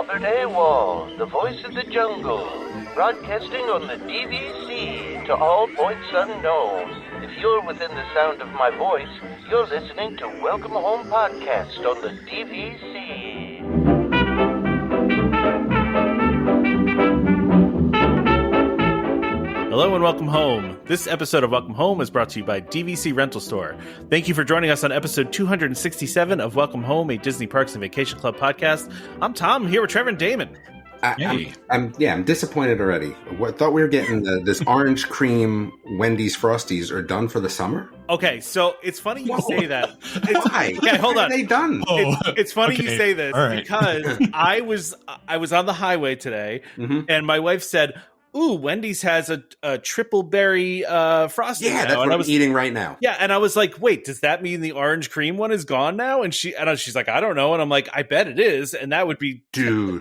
Albert AWOL, the voice of the jungle, broadcasting on the DVC to all points unknown. If you're within the sound of my voice, you're listening to Welcome Home Podcast on the DVC. Hello and welcome home. This episode of Welcome Home is brought to you by DVC Rental Store. Thank you for joining us on episode 267 of Welcome Home, a Disney Parks and Vacation Club podcast. I'm Tom, here with Trevor and Damon. I'm disappointed already. I thought we were getting this orange cream Wendy's Frosties are done for the summer. Okay, so it's funny you say that. Why? Okay, hold on. Are they done? It's funny you say this because I was on the highway today, and my wife said, "Ooh, Wendy's has a triple berry frosty." Yeah, that's what I'm eating right now. Yeah, and I was like, "Wait, does that mean the orange cream one is gone now?" And she's like, "I don't know." And I'm like, "I bet it is," and that would be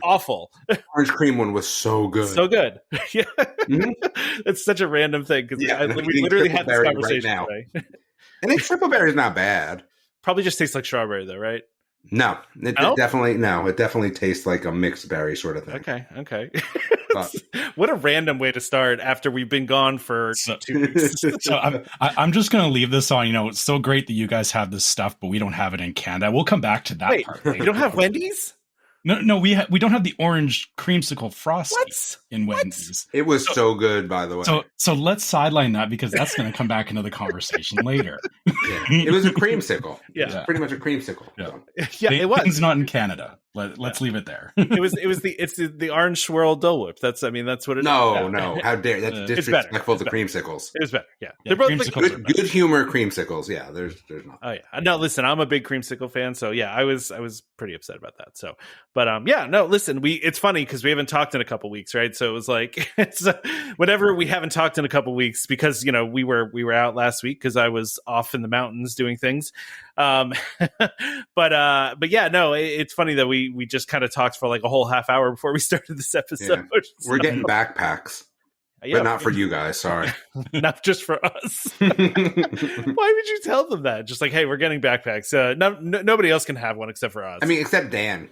awful. Orange cream one was so good, so good. Yeah, it's such a random thing because we literally had this conversation right now. Today. I think triple berry is not bad. Probably just tastes like strawberry, though, right? No, it definitely tastes like a mixed berry sort of thing. Okay. What a random way to start after we've been gone for 2 weeks. So I'm just going to leave this on. It's so great that you guys have this stuff, but we don't have it in Canada. We'll come back to that. Wait, part later. You don't have Wendy's? No, we don't have the orange creamsicle frosty in Wendy's. It was so good, by the way. So let's sideline that because that's going to come back into the conversation later. Yeah. It was a creamsicle. Yeah, it was pretty much a creamsicle. Yeah, so. It was. It's not in Canada. Let's leave it there. It's the orange swirl Dole Whip. That's what it is. No. How dare that's disrespectful to creamsicles. It was better. Yeah. They're both good humor creamsicles. Yeah, there's not. Oh yeah. No, listen, I'm a big creamsicle fan, so yeah, I was pretty upset about that. So, but listen, it's funny because we haven't talked in a couple weeks, right? So it was like whenever we haven't talked in a couple weeks because we were out last week because I was off in the mountains doing things. But yeah, no, it's funny that we just kind of talked for like a whole half hour before we started this episode. Yeah. We're getting backpacks, but not for you guys. Sorry, not just for us. Why would you tell them that? Just like, hey, we're getting backpacks. Nobody else can have one except for us. I mean, except Dan.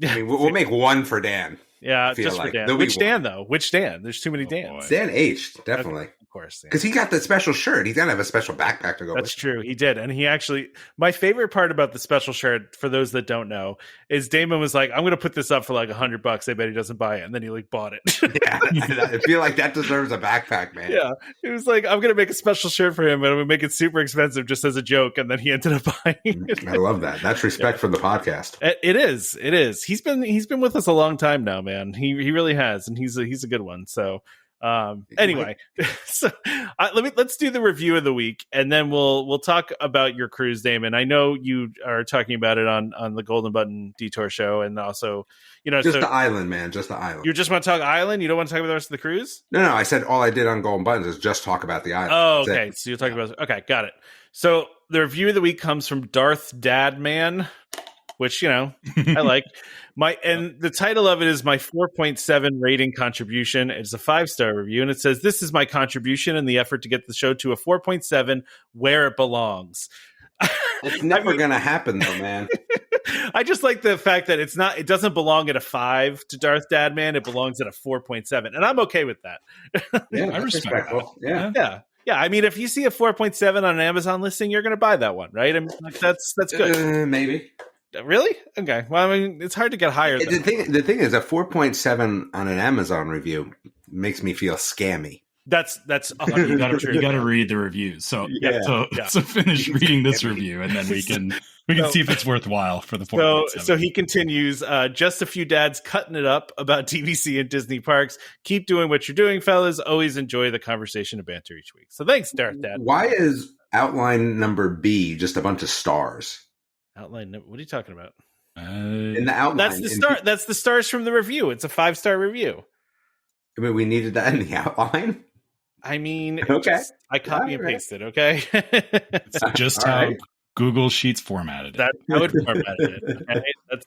I mean, we'll make one for Dan. Yeah, just for Dan. Which Dan, though? Which Dan? There's too many Dans. Dan H, definitely. Okay, of course. Because he got the special shirt. He's going to have a special backpack to go with. That's true. He did. And he actually, my favorite part about the special shirt, for those that don't know, is Damon was like, I'm going to put this up for like $100. I bet he doesn't buy it. And then he bought it. Yeah, I feel like that deserves a backpack, man. Yeah. He was like, I'm going to make a special shirt for him and I'm going to make it super expensive just as a joke. And then he ended up buying it. I love that. That's respect for the podcast. It is. He's been with us a long time now, man. He really has, and he's a good one. So anyway, so let's do the review of the week, and then we'll talk about your cruise, Damon. I know you are talking about it on the Golden Button Detour show, and also the island, man, just the island. You just want to talk island? You don't want to talk about the rest of the cruise? No, I said all I did on Golden Buttons is just talk about the island. Oh, okay. So you're talking about got it. So the review of the week comes from Darth Dadman, which I like. And the title of it is my 4.7 rating contribution. It's a 5-star review, and it says, "This is my contribution in the effort to get the show to a 4.7 where it belongs." It's never going to happen, though, man. I just like the fact that it doesn't belong at a 5 to Darth Dadman. It belongs at a 4.7, and I'm okay with that. Yeah, I respect that. Yeah. I mean, if you see a 4.7 on an Amazon listing, you're going to buy that one, right? I mean, that's good. Maybe. Really? Okay. Well, I mean, it's hard to get higher. The thing is, a 4.7 on an Amazon review makes me feel scammy. That's you got to read the reviews. So so finish reading this review, and then we can see if it's worthwhile for the 4.7. So he continues. Just a few dads cutting it up about DVC and Disney parks. Keep doing what you're doing, fellas. Always enjoy the conversation and banter each week. So thanks, Darth Dad. Why is outline number B just a bunch of stars? Outline? What are you talking about? In the outline, that's the star. That's the stars from the review. It's a 5-star review. I mean, we needed that in the outline. I mean, okay. I copy and pasted. Okay, it's just how Google Sheets formatted it. That's how it formatted it.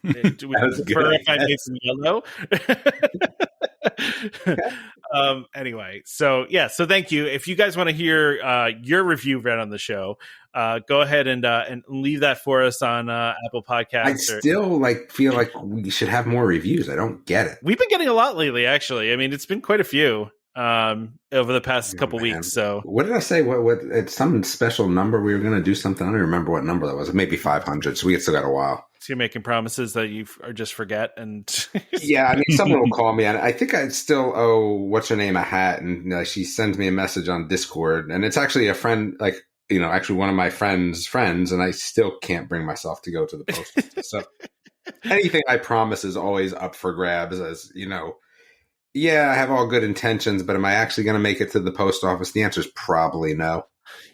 Okay? Do we prefer if I made some yellow? Anyway, so thank you. If you guys want to hear your review read on the show, go ahead and leave that for us on Apple Podcasts. I still feel like we should have more reviews. I don't get it. We've been getting a lot lately, actually. I mean, it's been quite a few over the past couple weeks. So what did I say? What? It's some special number. We were going to do something. I don't remember what number that was. Maybe 500. So we still got a while. So you're making promises that you just forget, and yeah, I mean, someone will call me, and I think I still owe what's her name a hat, and she sends me a message on Discord, and it's actually a friend, actually one of my friends, and I still can't bring myself to go to the post office. So anything I promise is always up for grabs, as you know. Yeah, I have all good intentions, but am I actually going to make it to the post office? The answer is probably no.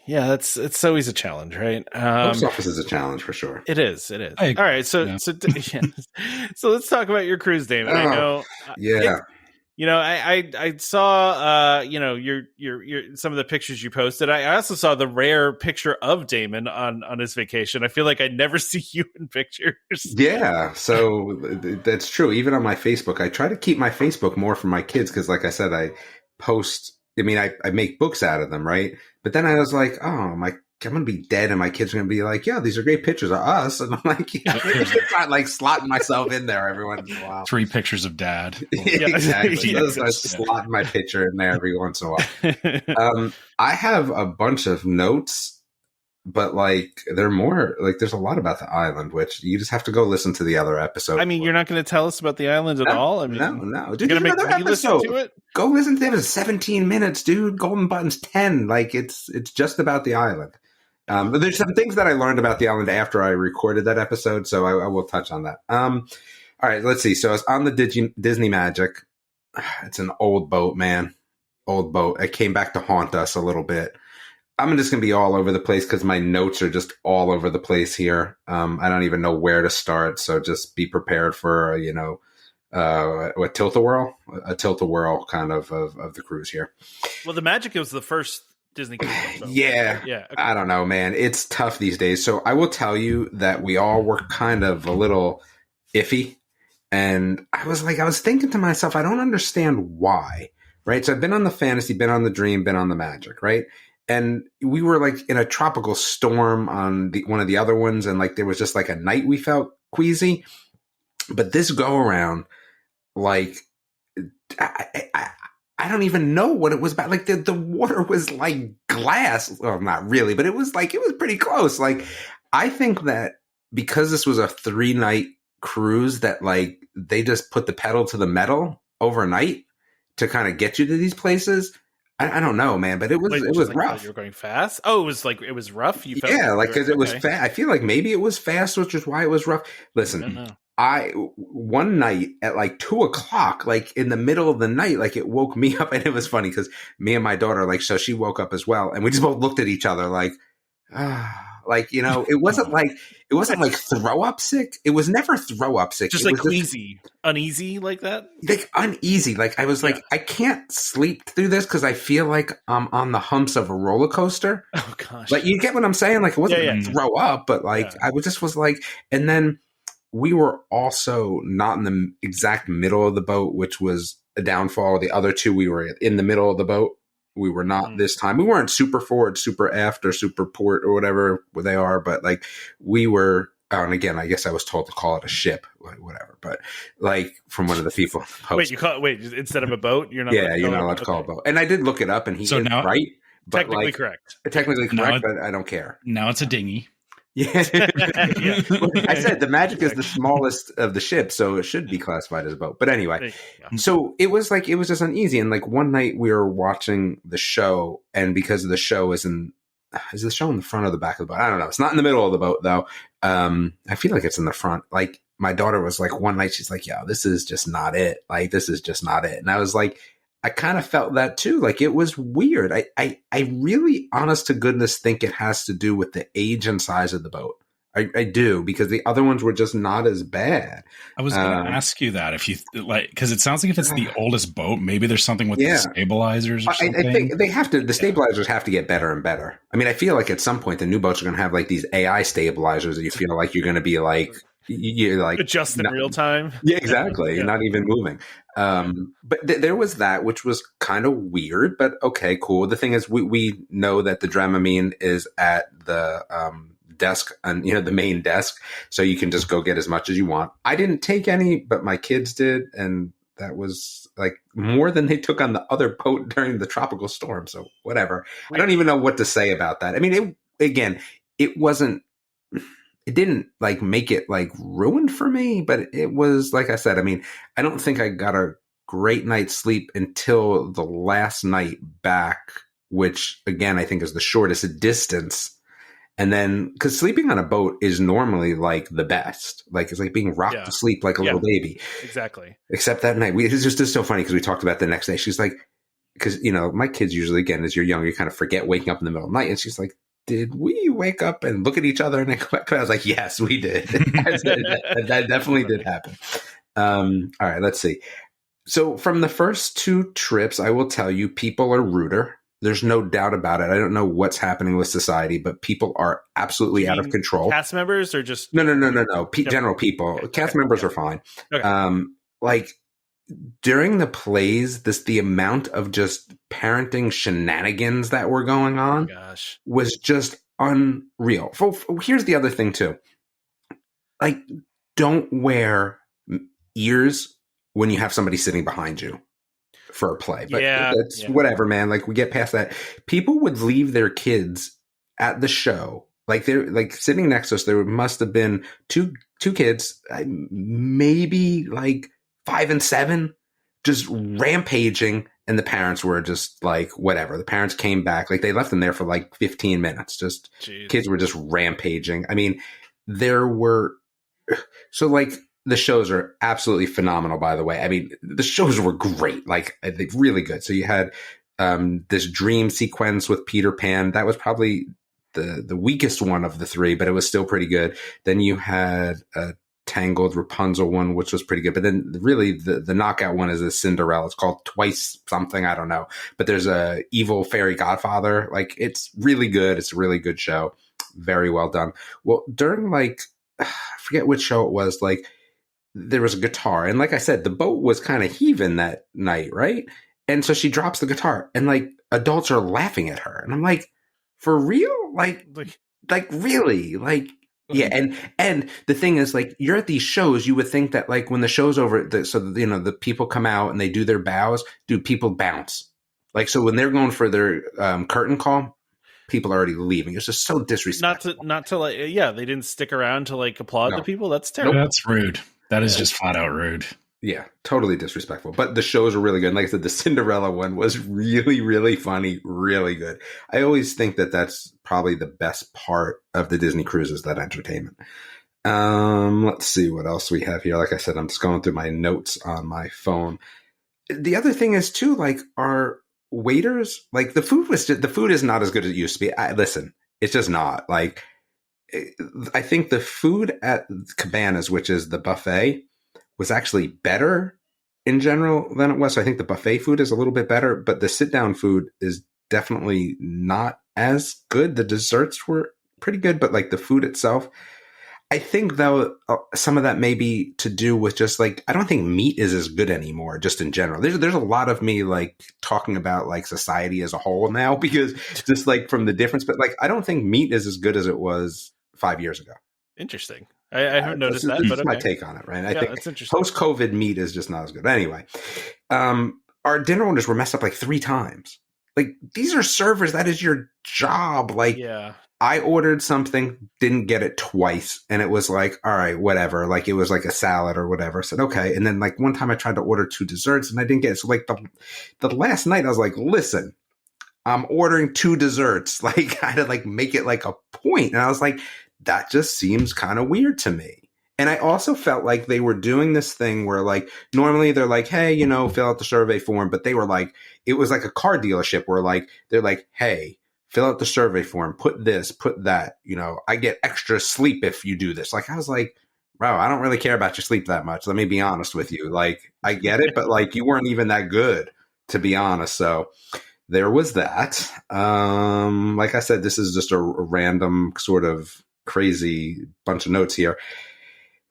Yeah, it's always a challenge, right? Post office is a challenge for sure. It is. All right, so let's talk about your cruise, Damon. I know. Yeah. I saw your some of the pictures you posted. I also saw the rare picture of Damon on his vacation. I feel like I never see you in pictures. Yeah, so that's true. Even on my Facebook, I try to keep my Facebook more for my kids because, like I said, I post. I mean, I make books out of them, right? But then I was like, oh, I'm going to be dead, and my kids are going to be like, yeah, these are great pictures of us. And I'm like, not slotting myself in there every once in a while. 3 pictures of dad. Yeah, exactly. I slot my picture in there every once in a while. I have a bunch of notes, but they're more there's a lot about the island, which you just have to go listen to the other episode. I mean, you're not going to tell us about the island at all? I mean, no. Dude, you're going to make me listen to it? Go listen to it. It's 17 minutes, dude. Golden Button's 10. It's just about the island. But there's some things that I learned about the island after I recorded that episode, so I will touch on that. All right, let's see. So I was on the Disney Magic. It's an old boat, man. Old boat. It came back to haunt us a little bit. I'm just going to be all over the place because my notes are just all over the place here. I don't even know where to start, so just be prepared for, a tilt-a-whirl kind of the cruise here. Well, the Magic was the first Disney cruise. Yeah. Okay. I don't know, man. It's tough these days. So I will tell you that we all were kind of a little iffy. And I was thinking to myself, I don't understand why, right? So I've been on the Fantasy, been on the Dream, been on the Magic, right? And we were in a tropical storm on one of the other ones. And there was just a night we felt queasy. But this go around, I don't even know what it was about. The water was like glass. Well, not really, but it was pretty close. I think that because this was a 3-night cruise that they just put the pedal to the metal overnight to kind of get you to these places. I don't know, man, but it was rough. You were going fast. Oh, it was rough. You felt because it was fast. I feel like maybe it was fast, which is why it was rough. Listen, one night at 2:00, in the middle of the night, it woke me up, and it was funny because me and my daughter, so she woke up as well, and we just both looked at each other it wasn't throw up sick. It was never throw up sick. Just queasy, uneasy like that. Uneasy. I was I can't sleep through this because I feel like I'm on the humps of a roller coaster. Oh gosh. You get what I'm saying? It wasn't gonna throw up, but I was and then we were also not in the exact middle of the boat, which was a downfall. The other two, we were in the middle of the boat. We were not this time. We weren't super forward, super aft, or super port, or whatever they are. But we were. And again, I guess I was told to call it a ship, whatever. But from one of the people. Wait, instead of a boat, you're not. Yeah, you're not allowed to call it a boat. And I did look it up, and he is right. But technically correct. Technically correct, but I don't care. Now it's a dinghy. Yeah. I said the Magic is the smallest of the ships, so it should be classified as a boat. But anyway, so it was just uneasy. And one night we were watching the show, and because the show is the show in the front or the back of the boat? I don't know. It's not in the middle of the boat though. I feel like it's in the front. My daughter was one night, she's like, "Yo, this is just not it. This is just not it." And I was I kind of felt that too. It was weird. I really, honest to goodness, think it has to do with the age and size of the boat. I do, because the other ones were just not as bad. I was going to ask you that if you because it sounds like if it's the oldest boat, maybe there's something with the stabilizers or something. I think they have to. The stabilizers have to get better and better. I mean, I feel like at some point the new boats are going to have these AI stabilizers that you feel like you're going to be you're like adjust in real time. Yeah, exactly. You're not even moving. But there was that, which was kind of weird, but okay, cool. The thing is, we know that the Dramamine is at the desk, and the main desk, so you can just go get as much as you want. I didn't take any, but my kids did, and that was like more than they took on the other boat during the tropical storm. So whatever. I don't even know what to say about that. I mean, it wasn't. It didn't like make it like ruined for me, but it was, like I said, I mean, I don't think I got a great night's sleep until the last night back, which again, I think is the shortest distance. And then, because sleeping on a boat is normally like the best, like it's like being rocked to sleep like a little baby. Exactly. Except that night, it's just so funny because we talked about the next day. She's like, because my kids usually, again, as you're young, you kind of forget waking up in the middle of the night, and she's like, did we wake up and look at each other and then go back? I was like, yes, we did. That definitely did happen. All right, let's see. So from the first 2 trips, I will tell you, people are ruder. There's no doubt about it. I don't know what's happening with society, but people are absolutely out of control. Cast members or just no. General people. Cast members are fine. Okay. Like during the plays, the amount of just parenting shenanigans that were going on was just unreal. Here's the other thing too. Like, don't wear ears when you have somebody sitting behind you for a play. But that's whatever, man. Like, we get past that. People would leave their kids at the show. Like, they're like sitting next to us. There must have been two kids, maybe like 5 and 7, just rampaging. And the parents were just like, whatever. The parents came back. Like, they left them there for like 15 minutes. Just kids were just rampaging. I mean, so like, the shows are absolutely phenomenal, by the way. I mean, the shows were great, like really good. So you had this dream sequence with Peter Pan. That was probably the weakest one of the 3, but it was still pretty good. Then you had a Tangled Rapunzel one, which was pretty good. But then really the knockout one is a Cinderella. It's called Twice something, I don't know. But there's a evil fairy godfather. Like, it's really good. It's a really good show. Very well done. Well, during like, I forget which show it was, like, there was a guitar. And like I said, the boat was kind of heaving that night, right? And so she drops the guitar and like adults are laughing at her. And I'm like, for real? Like really? Like, yeah. And the thing is, like, you're at these shows, you would think that like when the show's over, the people come out and they do their bows, people bounce. Like, so when they're going for their curtain call, people are already leaving. It's just so disrespectful. Not to like, they didn't stick around to like applaud the people. That's terrible. Nope. That's rude. That is just flat out rude. Yeah, totally disrespectful. But the shows are really good. And like I said, the Cinderella one was really, really funny, really good. I always think that that's probably the best part of the Disney cruises, that entertainment. Let's see what else we have here. Like I said, I'm just going through my notes on my phone. The other thing is too, like, our waiters, like, the food is not as good as it used to be. Listen, it's just not. Like, I think the food at Cabanas, which is the buffet, was actually better in general than it was. So I think the buffet food is a little bit better, but the sit-down food is definitely not as good. The desserts were pretty good, but like the food itself, I think though some of that may be to do with just like, I don't think meat is as good anymore, just in general. There's a lot of me like talking about like society as a whole now, because just like from the difference, but like I don't think meat is as good as it was 5 years ago. Interesting. I haven't noticed that. That's but okay. my take on it, right? I think that's interesting. Post-COVID meat is just not as good. Anyway, our dinner orders were messed up like 3 times. Like, these are servers. That is your job. Like, I ordered something, didn't get it twice. And it was like, all right, whatever. Like, it was like a salad or whatever. I said, okay. And then like one time I tried to order 2 desserts and I didn't get it. So like the last night I was like, listen, I'm ordering 2 desserts. Like, kind of like make it like a point. And I was like, that just seems kind of weird to me. And I also felt like they were doing this thing where like, normally they're like, hey, fill out the survey form. But they were like, it was like a car dealership where like, they're like, hey, fill out the survey form, put this, put that, I get extra sleep if you do this. Like, I was like, bro, I don't really care about your sleep that much. Let me be honest with you. Like, I get it, but like, you weren't even that good, to be honest. So there was that. Like I said, this is just a random sort of crazy bunch of notes here.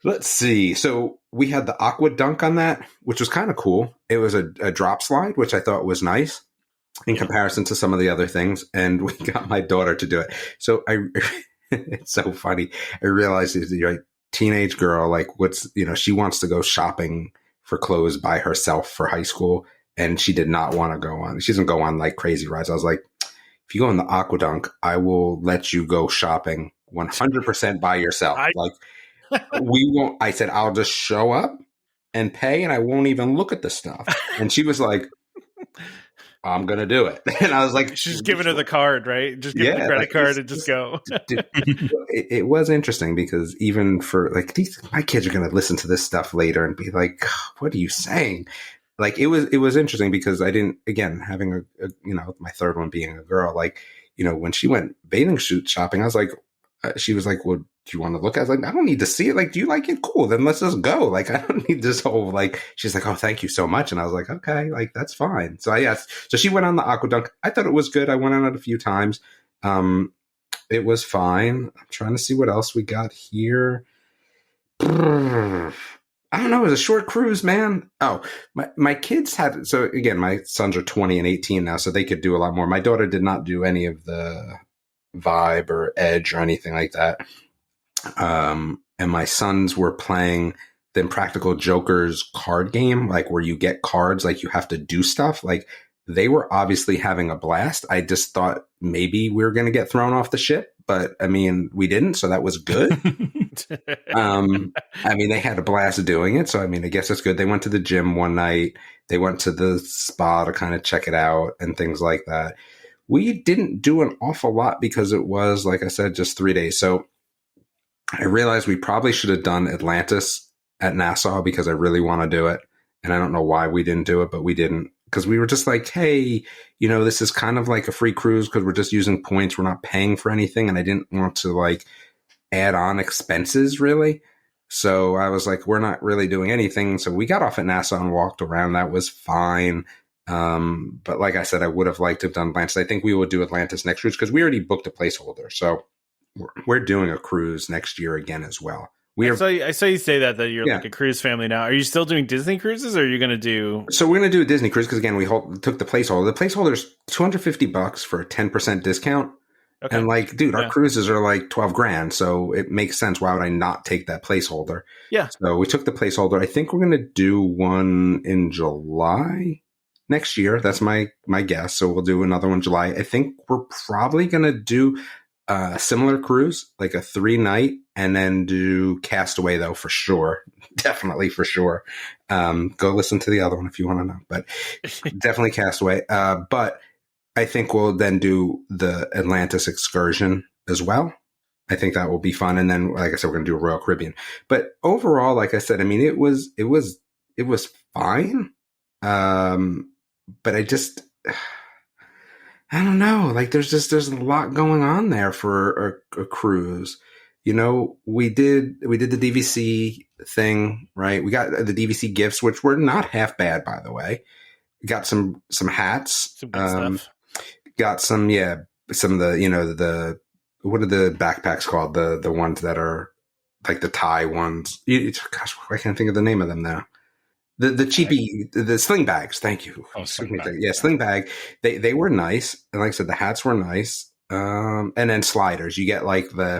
Let's see. So we had the aqua dunk on that, which was kind of cool. It was a drop slide, which I thought was nice in comparison to some of the other things. And we got my daughter to do it. So it's so funny. I realized you're a teenage girl, like she wants to go shopping for clothes by herself for high school. And she did not want to go on. She doesn't go on like crazy rides. I was like, if you go on the aqua dunk, I will let you go shopping 100% by yourself. We won't. I said, I'll just show up and pay, and I won't even look at the stuff. And she was like, I'm going to do it. And I was like, she's giving her the card, right? Just give her the credit card and just go. It was interesting because even for my kids are going to listen to this stuff later and be like, what are you saying? Like, it was interesting because I didn't, again, having my third one being a girl, when she went bathing suit shopping, I was like, she was like, well, do you want to look at it? I was like, I don't need to see it. Like, do you like it? Cool. Then let's just go. Like, I don't need this whole, she's like, oh, thank you so much. And I was like, okay, that's fine. So so she went on the aqua dunk. I thought it was good. I went on it a few times. It was fine. I'm trying to see what else we got here. I don't know. It was a short cruise, man. Oh, my kids had, so again, my sons are 20 and 18 now, so they could do a lot more. My daughter did not do any of the Vibe or Edge or anything like that. And my sons were playing the Impractical Jokers card game, where you get cards, you have to do stuff. They were obviously having a blast. I just thought maybe we were going to get thrown off the ship, but I mean, we didn't. So that was good. They had a blast doing it. So, I guess it's good. They went to the gym one night. They went to the spa to kind of check it out and things like that. We didn't do an awful lot because it was, like I said, just 3 days. So I realized we probably should have done Atlantis at Nassau because I really want to do it. And I don't know why we didn't do it, but we didn't. Because we were just like, hey, this is kind of like a free cruise because we're just using points. We're not paying for anything. And I didn't want to add on expenses really. So I was like, we're not really doing anything. So we got off at Nassau and walked around. That was fine. But like I said, I would have liked to have done Atlantis. I think we will do Atlantis next cruise because we already booked a placeholder. So we're doing a cruise next year again as well. I saw you say that you're like a cruise family now. Are you still doing Disney cruises, or are you going to do? So we're going to do a Disney cruise because again, we took the placeholder. The placeholder's $250 for a 10% discount. Okay. And dude, our cruises are $12,000, so it makes sense. Why would I not take that placeholder? Yeah. So we took the placeholder. I think we're going to do one in July next year. That's my guess. So we'll do another one in July. I think we're probably going to do a similar cruise, like a 3-night, and then do Castaway though, for sure. Definitely for sure. Go listen to the other one if you want to know, but definitely Castaway. But I think we'll then do the Atlantis excursion as well. I think that will be fun. And then, like I said, we're going to do a Royal Caribbean, but overall, like I said, it was fine. But I don't know. There's a lot going on there for a cruise. We did the DVC thing, right? We got the DVC gifts, which were not half bad, by the way. We got some hats, some good stuff. Got some of the what are the backpacks called? The ones that are like the tie ones. Gosh, I can't think of the name of them now. The cheapy, the sling bags. Thank you. Oh, sling bag. Yeah, sling bag. They were nice. And like I said, the hats were nice. And then sliders. You get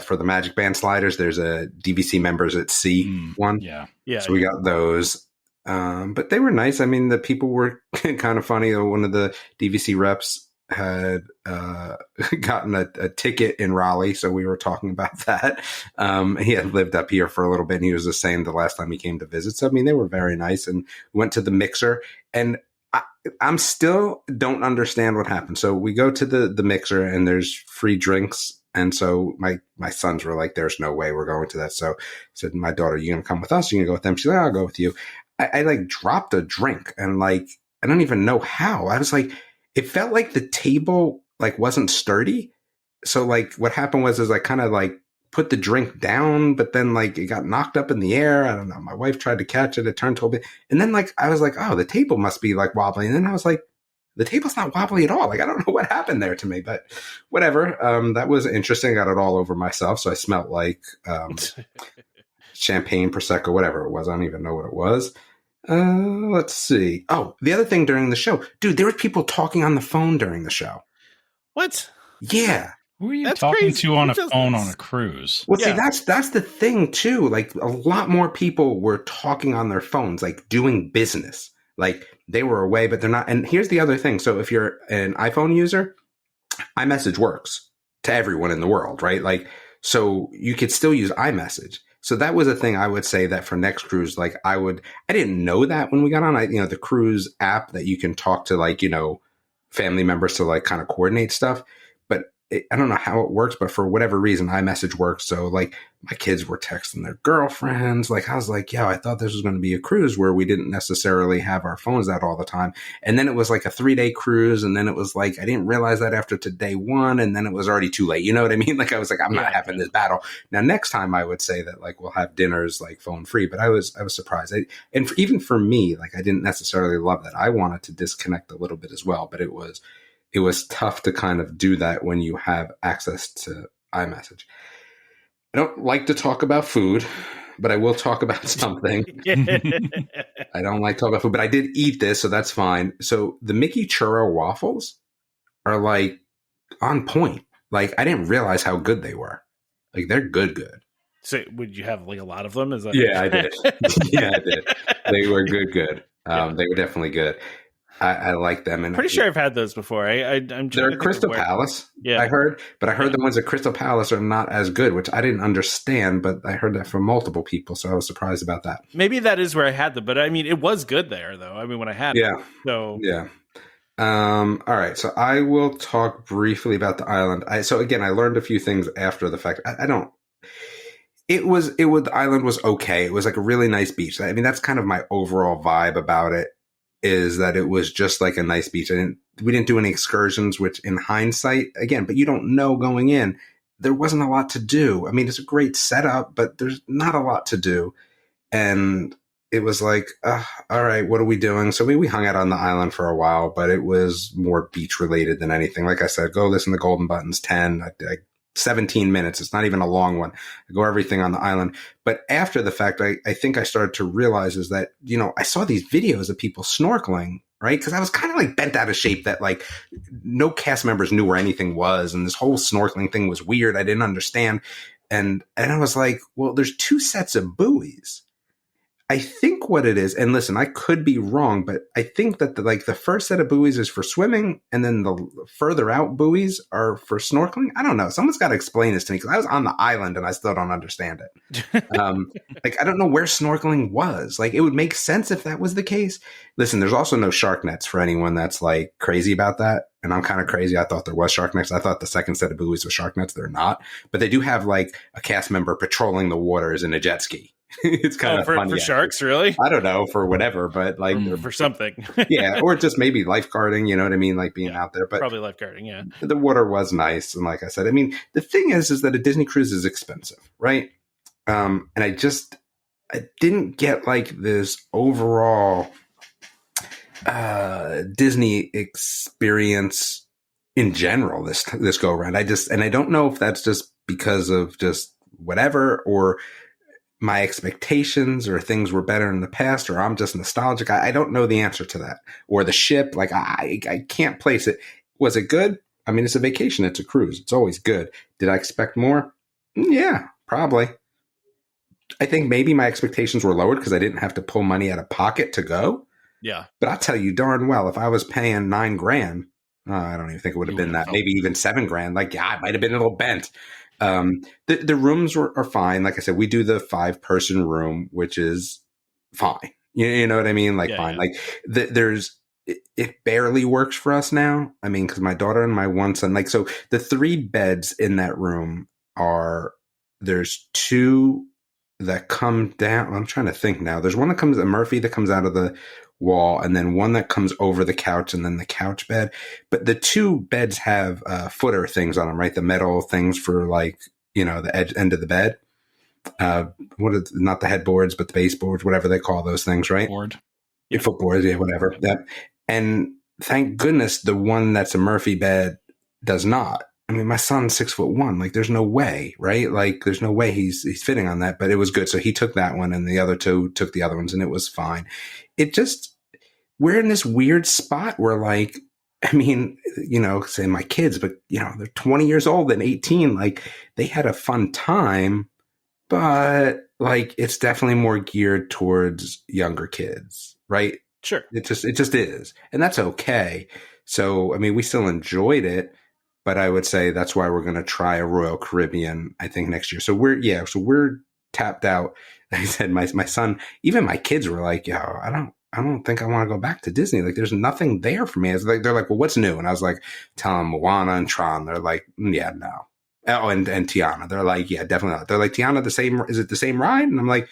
for the Magic Band sliders, there's a DVC members at sea one. Yeah. So we got those. But they were nice. The people were kind of funny. One of the DVC reps had gotten a ticket in Raleigh, so we were talking about that. He had lived up here for a little bit, and he was just saying the last time he came to visit. So they were very nice, and we went to the mixer, and I'm still don't understand what happened. So we go to the mixer, and there's free drinks, and so my sons were like, "There's no way we're going to that." So I said, "My daughter, you gonna come with us? You gonna go with them?" She's like, "I'll go with you." I dropped a drink, and I don't even know how. I was like. It felt like the table wasn't sturdy. So what happened was I kind of put the drink down, but then it got knocked up in the air. I don't know. My wife tried to catch it. It turned totally. And then I was like, oh, the table must be wobbly. And then I was like, the table's not wobbly at all. I don't know what happened there to me, but whatever. That was interesting. I got it all over myself. So I smelled champagne, Prosecco, whatever it was. I don't even know what it was. Let's see. Oh, the other thing during the show, dude, there were people talking on the phone during the show. What? Yeah. Who are you talking to on a phone on a cruise? Well, see, that's the thing too. Like a lot more people were talking on their phones, like doing business. Like they were away, but they're not. And here's the other thing. So if you're an iPhone user, iMessage works to everyone in the world, right? Like, so you could still use iMessage. So that was a thing I would say that for next cruise, like I didn't know that when we got on, the cruise app that you can talk to like, family members to like kind of coordinate stuff. But I don't know how it works, but for whatever reason, iMessage works. So like my kids were texting their girlfriends. Like I was like, I thought this was going to be a cruise where we didn't necessarily have our phones out all the time. And then it was like a 3-day cruise. And then it was like, I didn't realize that after to day one. And then it was already too late. You know what I mean? Like I was like, I'm not having this battle. Now, next time I would say that like we'll have dinners like phone free, but I was surprised. Even for me, like I didn't necessarily love that. I wanted to disconnect a little bit as well, but it was tough to kind of do that when you have access to iMessage. I don't like to talk about food, but I will talk about something. I don't like to talk about food, but I did eat this, so that's fine. So the Mickey Churro waffles are like on point. Like I didn't realize how good they were. Like they're good. So would you have like a lot of them? Is that Yeah, I did. Yeah, I did. They were good. They were definitely good. I like them. And pretty sure I've had those before. I'm they're at Crystal Palace, I heard. But I heard the ones at Crystal Palace are not as good, which I didn't understand. But I heard that from multiple people, so I was surprised about that. Maybe that is where I had them. But I mean, it was good there, though. I mean, when I had it. So yeah. All right. So I will talk briefly about the island. So again, I learned a few things after the fact. The island was okay. It was like a really nice beach. I mean, that's kind of my overall vibe about it. Is that it was just like a nice beach. We didn't do any excursions, which in hindsight, again, but you don't know going in, there wasn't a lot to do. I mean, it's a great setup, but there's not a lot to do. And it was like, all right, what are we doing? So we hung out on the island for a while, but it was more beach related than anything. Like I said, go listen to Golden Buttons 10, 17 minutes. It's not even a long one. I go everything on the island. But after the fact, I think I started to realize is that, I saw these videos of people snorkeling, right? Because I was kind of like bent out of shape that like no cast members knew where anything was. And this whole snorkeling thing was weird. I didn't understand. And I was like, well, there's 2 sets of buoys. I think what it is, and listen, I could be wrong, but I think that the first set of buoys is for swimming, and then the further out buoys are for snorkeling. I don't know. Someone's got to explain this to me because I was on the island and I still don't understand it. I don't know where snorkeling was. Like, it would make sense if that was the case. Listen, there's also no shark nets for anyone that's like crazy about that. And I'm kind of crazy. I thought there was shark nets. I thought the second set of buoys was shark nets. They're not, but they do have like a cast member patrolling the waters in a jet ski. It's kind of funny. For sharks, really? I don't know, for whatever, but like for something. Yeah, or just maybe lifeguarding, you know what I mean? Like being out there. But probably lifeguarding, yeah. The water was nice. And like I said, I mean, the thing is that a Disney cruise is expensive, right? And I didn't get like this overall Disney experience in general this go around. I don't know if that's just because of just whatever, or my expectations or things were better in the past, or I'm just nostalgic. I don't know the answer to that. Or the ship, like I can't place it. Was it good? I mean, it's a vacation. It's a cruise. It's always good. Did I expect more? Yeah, probably. I think maybe my expectations were lowered because I didn't have to pull money out of pocket to go. Yeah. But I'll tell you darn well, if I was paying $9,000, I don't even think it would have been that. Maybe even $7,000. Like, yeah, I might have been a little bent. The rooms are fine. Like I said, we do the 5-person room, which is fine. You know what I mean? Like, fine. Yeah. Like it barely works for us now. I mean, cause my daughter and my one son, like, so the 3 beds in that room there's 2 that come down. I'm trying to think now. There's one a Murphy that comes out of the wall, and then one that comes over the couch, and then the couch bed. But the 2 beds have footer things on them, right? The metal things for like, the end of the bed. Not the headboards, but the baseboards, whatever they call those things, right? Footboards, yeah, whatever. That. And thank goodness the one that's a Murphy bed does not. I mean, my son's 6'1". Like, there's no way, right? Like, there's no way he's fitting on that. But it was good. So he took that one, and the other two took the other ones, and it was fine. It just, we're in this weird spot where, like, I mean, say my kids, but they're 20 years old and 18. Like, they had a fun time, but like, it's definitely more geared towards younger kids, right? Sure. It just is. And that's okay. So, I mean, we still enjoyed it, but I would say that's why we're going to try a Royal Caribbean, I think, next year. So we're tapped out. Like I said, my son, even my kids were like, I don't think I want to go back to Disney. Like, there's nothing there for me. It's like, they're like, well, what's new? And I was like, tell them Moana and Tron. They're like, yeah, no. Oh, and Tiana. They're like, yeah, definitely not. They're like, Tiana, is it the same ride? And I'm like,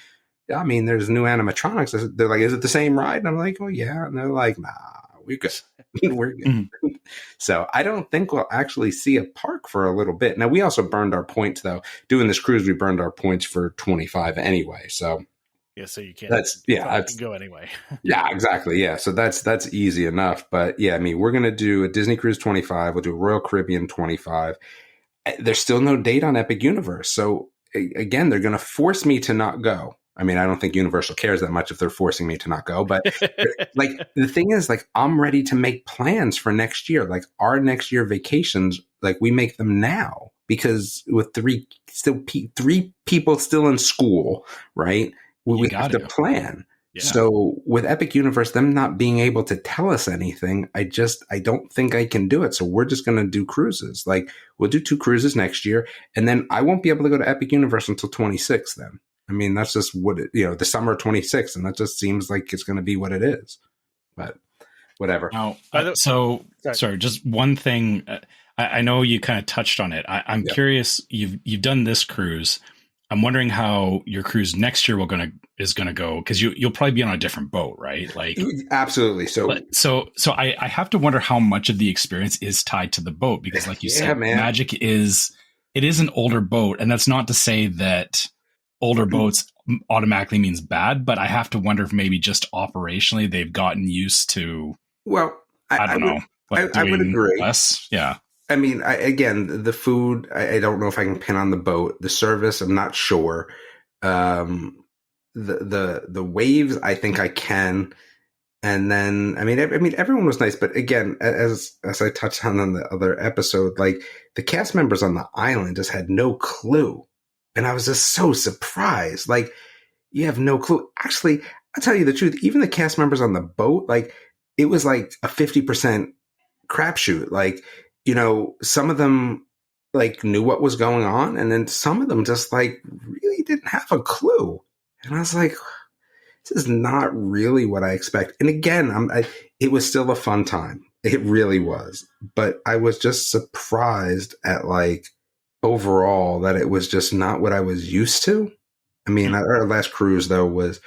yeah, I mean, there's new animatronics. They're like, is it the same ride? And I'm like, oh yeah. And they're like, nah, we're good. We're good. Mm-hmm. So I don't think we'll actually see a park for a little bit. Now, we also burned our points, though. Doing this cruise, we burned our points for 25 anyway. So yeah, so you can't. I can go anyway. Yeah, exactly. Yeah, so that's easy enough. But yeah, I mean, we're gonna do a Disney Cruise 25. We'll do a Royal Caribbean 25. There's still no date on Epic Universe, so again, they're gonna force me to not go. I mean, I don't think Universal cares that much if they're forcing me to not go. But like, the thing is, like, I'm ready to make plans for next year. Like, our next year vacations, like, we make them now, because with three people still in school, right? We have to plan. Yeah. So with Epic Universe, them not being able to tell us anything, I don't think I can do it. So we're just going to do cruises. Like, we'll do 2 cruises next year, and then I won't be able to go to Epic Universe until 26 then. I mean, that's just what the summer of 26, and that just seems like it's going to be what it is. But whatever. Now, sorry, just one thing. I know you kind of touched on it. I'm curious. You've done this cruise. I'm wondering how your cruise next year is gonna go, because you'll probably be on a different boat, right? Like, absolutely. So I have to wonder how much of the experience is tied to the boat, because, like you said, Magic is an older boat, and that's not to say that older boats automatically means bad, but I have to wonder if maybe just operationally they've gotten used to. Well, I don't know. I would agree. Less, yeah. I mean, again, the food, I don't know if I can pin on the boat. The service, I'm not sure. The waves, I think I can. And then, I mean, everyone was nice. But again, as I touched on the other episode, like, the cast members on the island just had no clue. And I was just so surprised. Like, you have no clue. Actually, I'll tell you the truth. Even the cast members on the boat, like, it was like a 50% crapshoot. Like, some of them, like, knew what was going on, and then some of them just, like, really didn't have a clue. And I was like, this is not really what I expect. And again, it was still a fun time. It really was. But I was just surprised at, like, overall, that it was just not what I was used to. I mean, our last cruise, though, was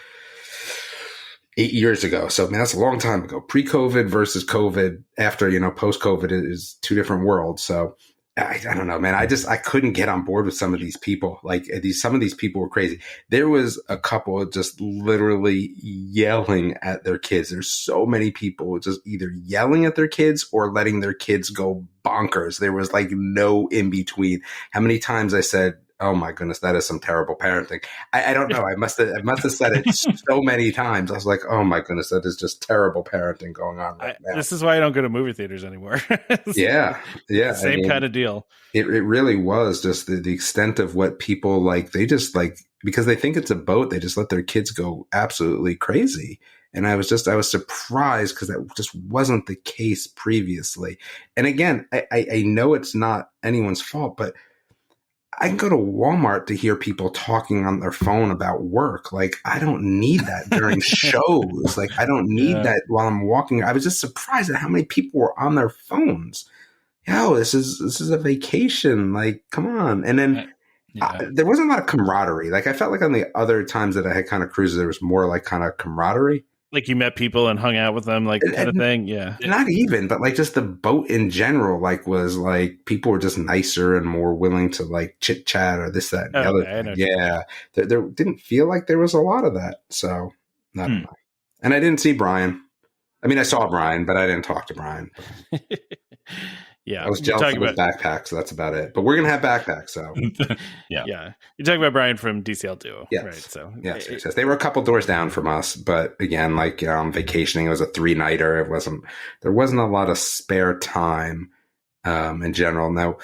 8 years ago. So, man, that's a long time ago. Pre-COVID versus COVID. After, post-COVID is 2 different worlds. So I don't know, man. I couldn't get on board with some of these people. Like, some of these people were crazy. There was a couple just literally yelling at their kids. There's so many people just either yelling at their kids or letting their kids go bonkers. There was, like, no in between. How many times I said, oh my goodness, that is some terrible parenting. I don't know. I must have said it so many times. I was like, oh my goodness, that is just terrible parenting going on right now. This is why I don't go to movie theaters anymore. Yeah. Same kind of deal. It really was just the extent of what people, like, they just, like, because they think it's a boat, they just let their kids go absolutely crazy. And I was surprised, because that just wasn't the case previously. And again, I know it's not anyone's fault, but I can go to Walmart to hear people talking on their phone about work. Like, I don't need that during shows. Like, I don't need that while I'm walking. I was just surprised at how many people were on their phones. This is a vacation. Like, come on. And then there wasn't a lot of camaraderie. Like, I felt like on the other times that I had kind of cruises, there was more, like, kind of camaraderie. Like, you met people and hung out with them, like, kind of thing. Yeah. Not even, but, like, just the boat in general, like, was, like, people were just nicer and more willing to, like, chit chat or this, that, and the other thing. Yeah. There didn't feel like there was a lot of that. So, I don't know. And I didn't see Brian. I mean, I saw Brian, but I didn't talk to Brian. Yeah, I was jealous of his backpack, so that's about it. But we're gonna have backpacks, so yeah. You're talking about Brian from DCL Duo, yes. right? So yes. They were a couple doors down from us, but again, like vacationing, it was a 3-nighter. There wasn't a lot of spare time in general. Now,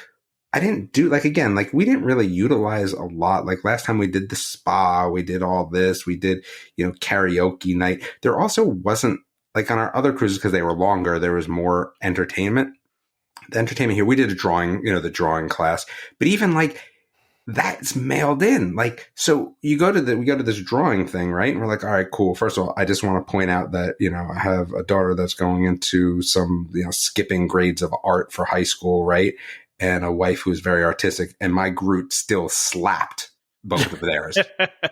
I didn't do we didn't really utilize a lot. Like last time we did the spa, we did all this, we did karaoke night. There also wasn't like on our other cruises because they were longer. There was more entertainment. The entertainment here, we did a drawing, the drawing class, but even like that's mailed in. Like, so we go to this drawing thing, right? And we're like, all right, cool. First of all, I just want to point out that, I have a daughter that's going into some, skipping grades of art for high school, right? And a wife who's very artistic, and my Groot still slapped both of theirs.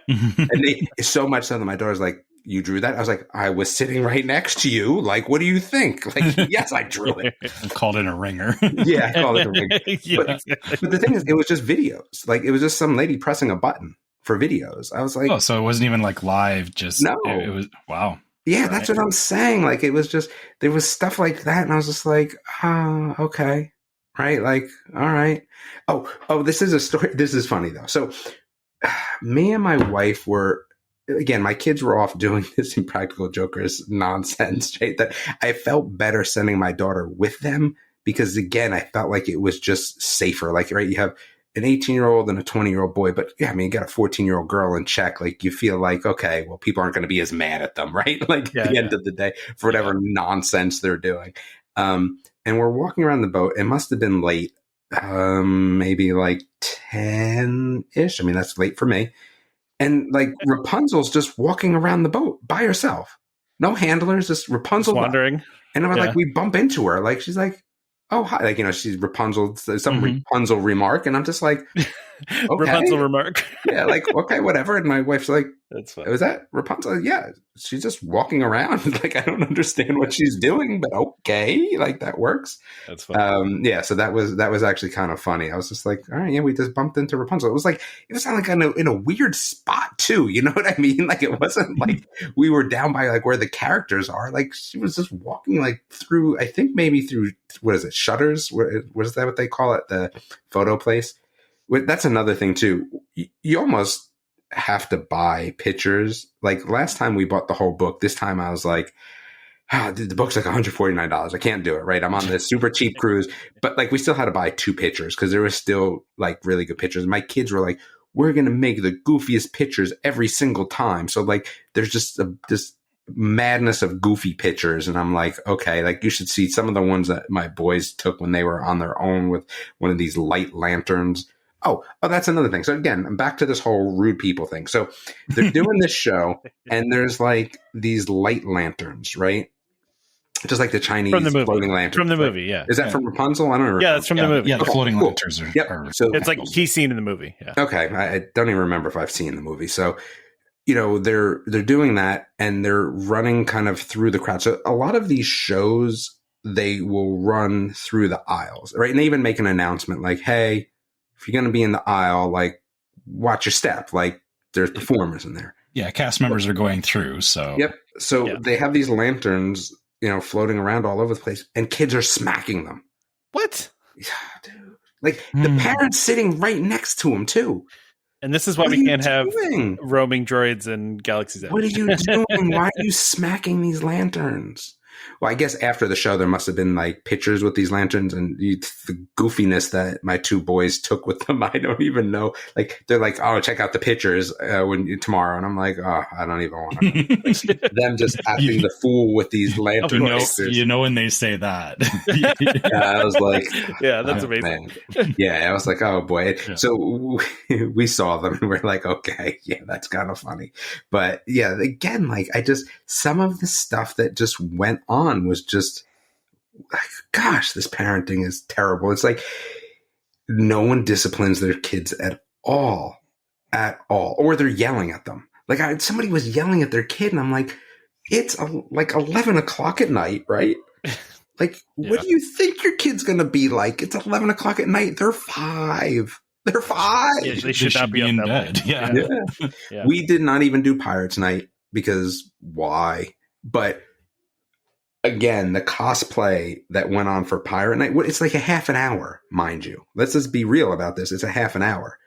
And so much so that my daughter's like, you drew that? I was like, I was sitting right next to you. Like, what do you think? Like, yes, I drew it. Called in a ringer. Yeah, I called it a ringer. But the thing is, it was just videos. Like, it was just some lady pressing a button for videos. I was like, oh, so it wasn't even like live. Just no, it was wow. Yeah, that's what I'm saying. Like, it was just there was stuff like that, and I was just like, okay, right, like, all right. Oh, this is a story. This is funny though. So, me and my wife were. Again, my kids were off doing this Impractical Jokers nonsense, right? That I felt better sending my daughter with them because, again, I felt like it was just safer. Like, right, you have an 18-year-old and a 20-year-old boy, but yeah, I mean, you got a 14-year-old girl in check. Like, you feel like, okay, well, people aren't going to be as mad at them, right? Like, at the end of the day, for whatever nonsense they're doing. And we're walking around the boat. It must have been late, maybe like 10-ish. I mean, that's late for me. And like Rapunzel's just walking around the boat by herself. No handlers, just Rapunzel. Just wandering. And I'm like, we bump into her. Like, she's like, oh, hi. Like, she's Rapunzel, some Rapunzel remark. And I'm just like, okay. Rapunzel remark. Yeah, like, okay, whatever. And my wife's like, that's fine. Was that Rapunzel? Yeah. She's just walking around. Like, I don't understand what she's doing, but okay. Like, that works. That's fine. Yeah. So that was actually kind of funny. I was just like, all right, yeah, we just bumped into Rapunzel. It was like in a weird spot too. You know what I mean? Like, it wasn't like we were down by like where the characters are. Like, she was just walking like through, I think maybe through, what is it? Shutters? What is that what they call it? The photo place. That's another thing too. You almost have to buy pictures. Like last time we bought the whole book. This time I was like, dude, the book's like $149. I can't do it. Right. I'm on this super cheap cruise, but like we still had to buy 2 pictures because there was still like really good pictures. My kids were like, we're going to make the goofiest pictures every single time. So like, there's just this madness of goofy pictures. And I'm like, okay, like you should see some of the ones that my boys took when they were on their own with one of these light lanterns. Oh, that's another thing. So again, I'm back to this whole rude people thing. So they're doing this show and there's like these light lanterns, right? Just like the Chinese floating lanterns. From the movie, yeah. Is that from Rapunzel? I don't know. Yeah, that's from the movie. Yeah, the floating lanterns are. Yep. So it's like key scene in the movie. Yeah. Okay. I don't even remember if I've seen the movie. So, they're doing that and they're running kind of through the crowd. So a lot of these shows, they will run through the aisles, right? And they even make an announcement like, hey, if you're going to be in the aisle, like, watch your step. Like, there's performers in there. Yeah, cast members are going through. So yep. So they have these lanterns, floating around all over the place, and kids are smacking them. What? Yeah, dude. Like the parents sitting right next to them too. And this is why we can't have roaming droids and Galaxy's Edge. What are you doing? Why are you smacking these lanterns? Well, I guess after the show, there must have been like pictures with these lanterns and the goofiness that my 2 boys took with them. I don't even know. Like, they're like, oh, check out the pictures tomorrow. And I'm like, oh, I don't even want to. Like, them just acting the fool with these lanterns. When they say that. I was like, yeah, that's amazing. Man. Yeah, I was like, oh boy. Yeah. So we saw them and we're like, okay, yeah, that's kind of funny. But yeah, again, like some of the stuff that just went on was just like, gosh, this parenting is terrible. It's like no one disciplines their kids at all, or they're yelling at them. Like somebody was yelling at their kid and I'm like, it's like 11 o'clock at night, right? Like, what do you think your kid's going to be like? It's 11 o'clock at night. They're 5. They're 5. Yeah, they should not be in bed. Yeah. We did not even do Pirates Night because why? But again, the cosplay that went on for Pirate Night, it's like a half an hour, mind you. Let's just be real about this. It's a half an hour.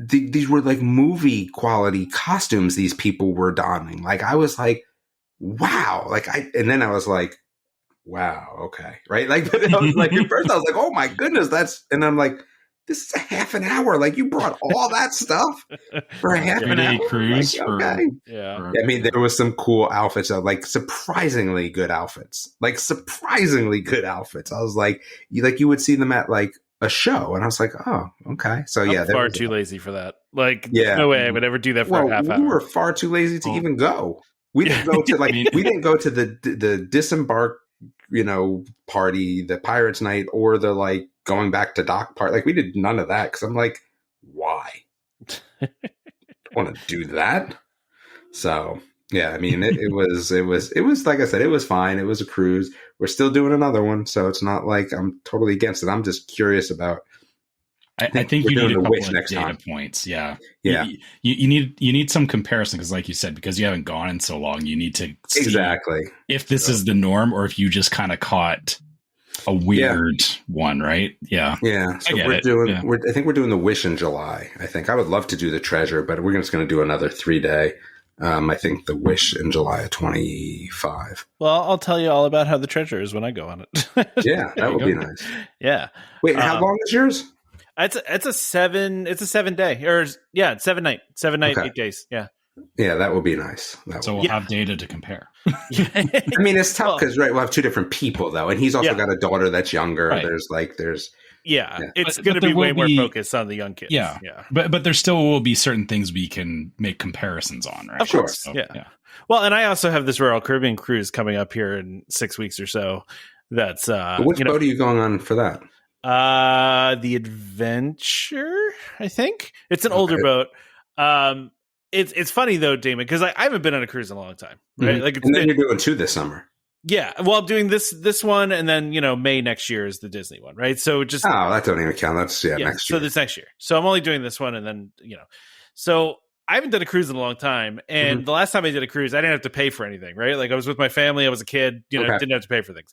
These were like movie quality costumes these people were donning. Like, I was like, wow. And then I was like, wow, okay. Right? Like, but I was like, at first I was like, oh my goodness, and I'm like, this is a half an hour. Like, you brought all that stuff for a half an hour cruise. Like, okay. Yeah. I mean, there was some cool outfits, like surprisingly good outfits. I was like, you would see them at like a show, and I was like, oh, okay. So I'm far too lazy for that. Like, yeah, no way I would ever do that for a half hour. We were far too lazy to even go. We didn't go to we didn't go to the disembark, party, the Pirates Night, or the like going back to dock part. Like, we did none of that because I'm like, why? I want to do that. So yeah, I mean, it was like I said, it was fine. It was a cruise. We're still doing another one, so it's not like I'm totally against it. I'm just curious about. I think you need a couple of data points. Yeah. You need some comparison because, like you said, because you haven't gone in so long, you need to see exactly if this is the norm or if you just kind of caught a weird one, right? Yeah. Yeah. So I think we're doing the Wish in July. I think I would love to do the Treasure, but we're just going to do another 3-day. I think the Wish in July of 25. Well, I'll tell you all about how the Treasure is when I go on it. Yeah, that would be nice. Yeah. Wait, how long is yours? It's a 7-day, or 7 night, okay. 8 days. Yeah. Yeah, that would be nice. So we'll have data to compare. I mean, it's tough because we'll have two different people though, and he's also got a daughter that's younger. Right. It's going to be way more focused on the young kids. Yeah. But there still will be certain things we can make comparisons on, right? Of course. So, yeah. Well, and I also have this Royal Caribbean cruise coming up here in 6 weeks or so. That's which boat are you going on for that? The Adventure, I think. It's an older boat. It's funny though, Damon, because I haven't been on a cruise in a long time, right? Mm-hmm. And then you're doing 2 this summer. Yeah, well, I'm doing this one, and then May next year is the Disney one, right? So that don't even count. That's next year. So this next year. So I'm only doing this one, and then so I haven't done a cruise in a long time, and the last time I did a cruise, I didn't have to pay for anything, right? Like, I was with my family, I was a kid, didn't have to pay for things.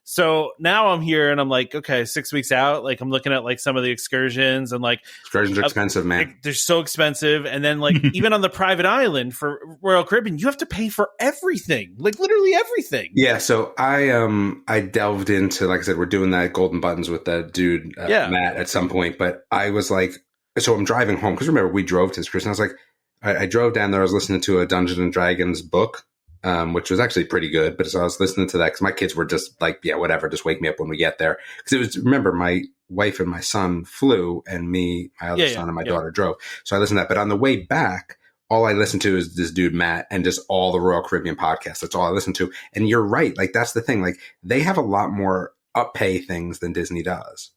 So now I'm here and I'm like, okay, 6 weeks out. Like, I'm looking at like some of the excursions and like excursions are expensive, man. They're so expensive. And then like even on the private island for Royal Caribbean, you have to pay for everything, like literally everything. Yeah. So I delved into, like I said, we're doing that Golden Buttons with that dude, Matt, at some point. But I was like, so I'm driving home because remember we drove to this cruise and I was like, I drove down there. I was listening to a Dungeons and Dragons book. Which was actually pretty good. But so I was listening to that because my kids were just like, yeah, whatever, just wake me up when we get there. Because it was, remember, my wife and my son flew and me, my other son and my daughter drove. So I listened to that. But on the way back, all I listened to is this dude, Matt, and just all the Royal Caribbean podcasts. That's all I listened to. And you're right. Like, that's the thing. Like, they have a lot more up-pay things than Disney does.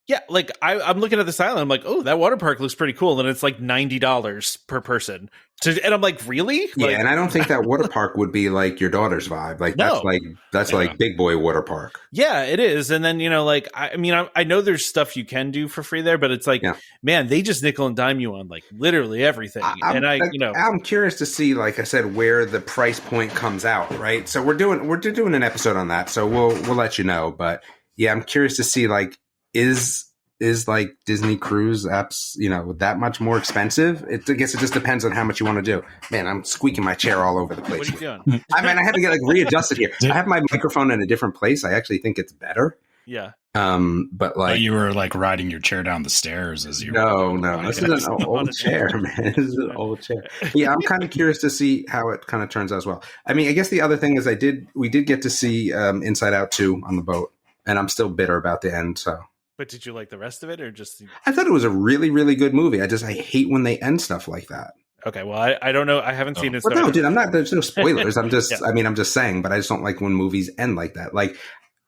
Yeah, like I'm looking at this island. I'm like, oh, that water park looks pretty cool, and it's like $90 per person. And I'm like, really? Yeah, like, and I don't think that water park would be like your daughter's vibe. Like that's like big boy water park. Yeah, it is. And then I know there's stuff you can do for free there, but it's like, man, they just nickel and dime you on like literally everything. I'm curious to see, like I said, where the price point comes out. Right. So we're doing an episode on that. So we'll let you know. But yeah, I'm curious to see like. Is like Disney cruise apps, that much more expensive? I guess it just depends on how much you want to do. Man, I'm squeaking my chair all over the place. What are you doing? I had to get like readjusted here. I have my microphone in a different place. I actually think it's better. Yeah. But like you were like riding your chair down the stairs as you. No. This is an old chair, man. This is an old chair. Yeah, I'm kind of curious to see how it kind of turns out as well. I mean, I guess the other thing is we did get to see Inside Out 2 on the boat, and I'm still bitter about the end. So. But did you like the rest of it, or just? I thought it was a really, really good movie. I hate when they end stuff like that. Okay, well, I don't know. I haven't seen it. No, dude, I'm not. There's no spoilers. I'm just. I'm just saying. But I just don't like when movies end like that. Like,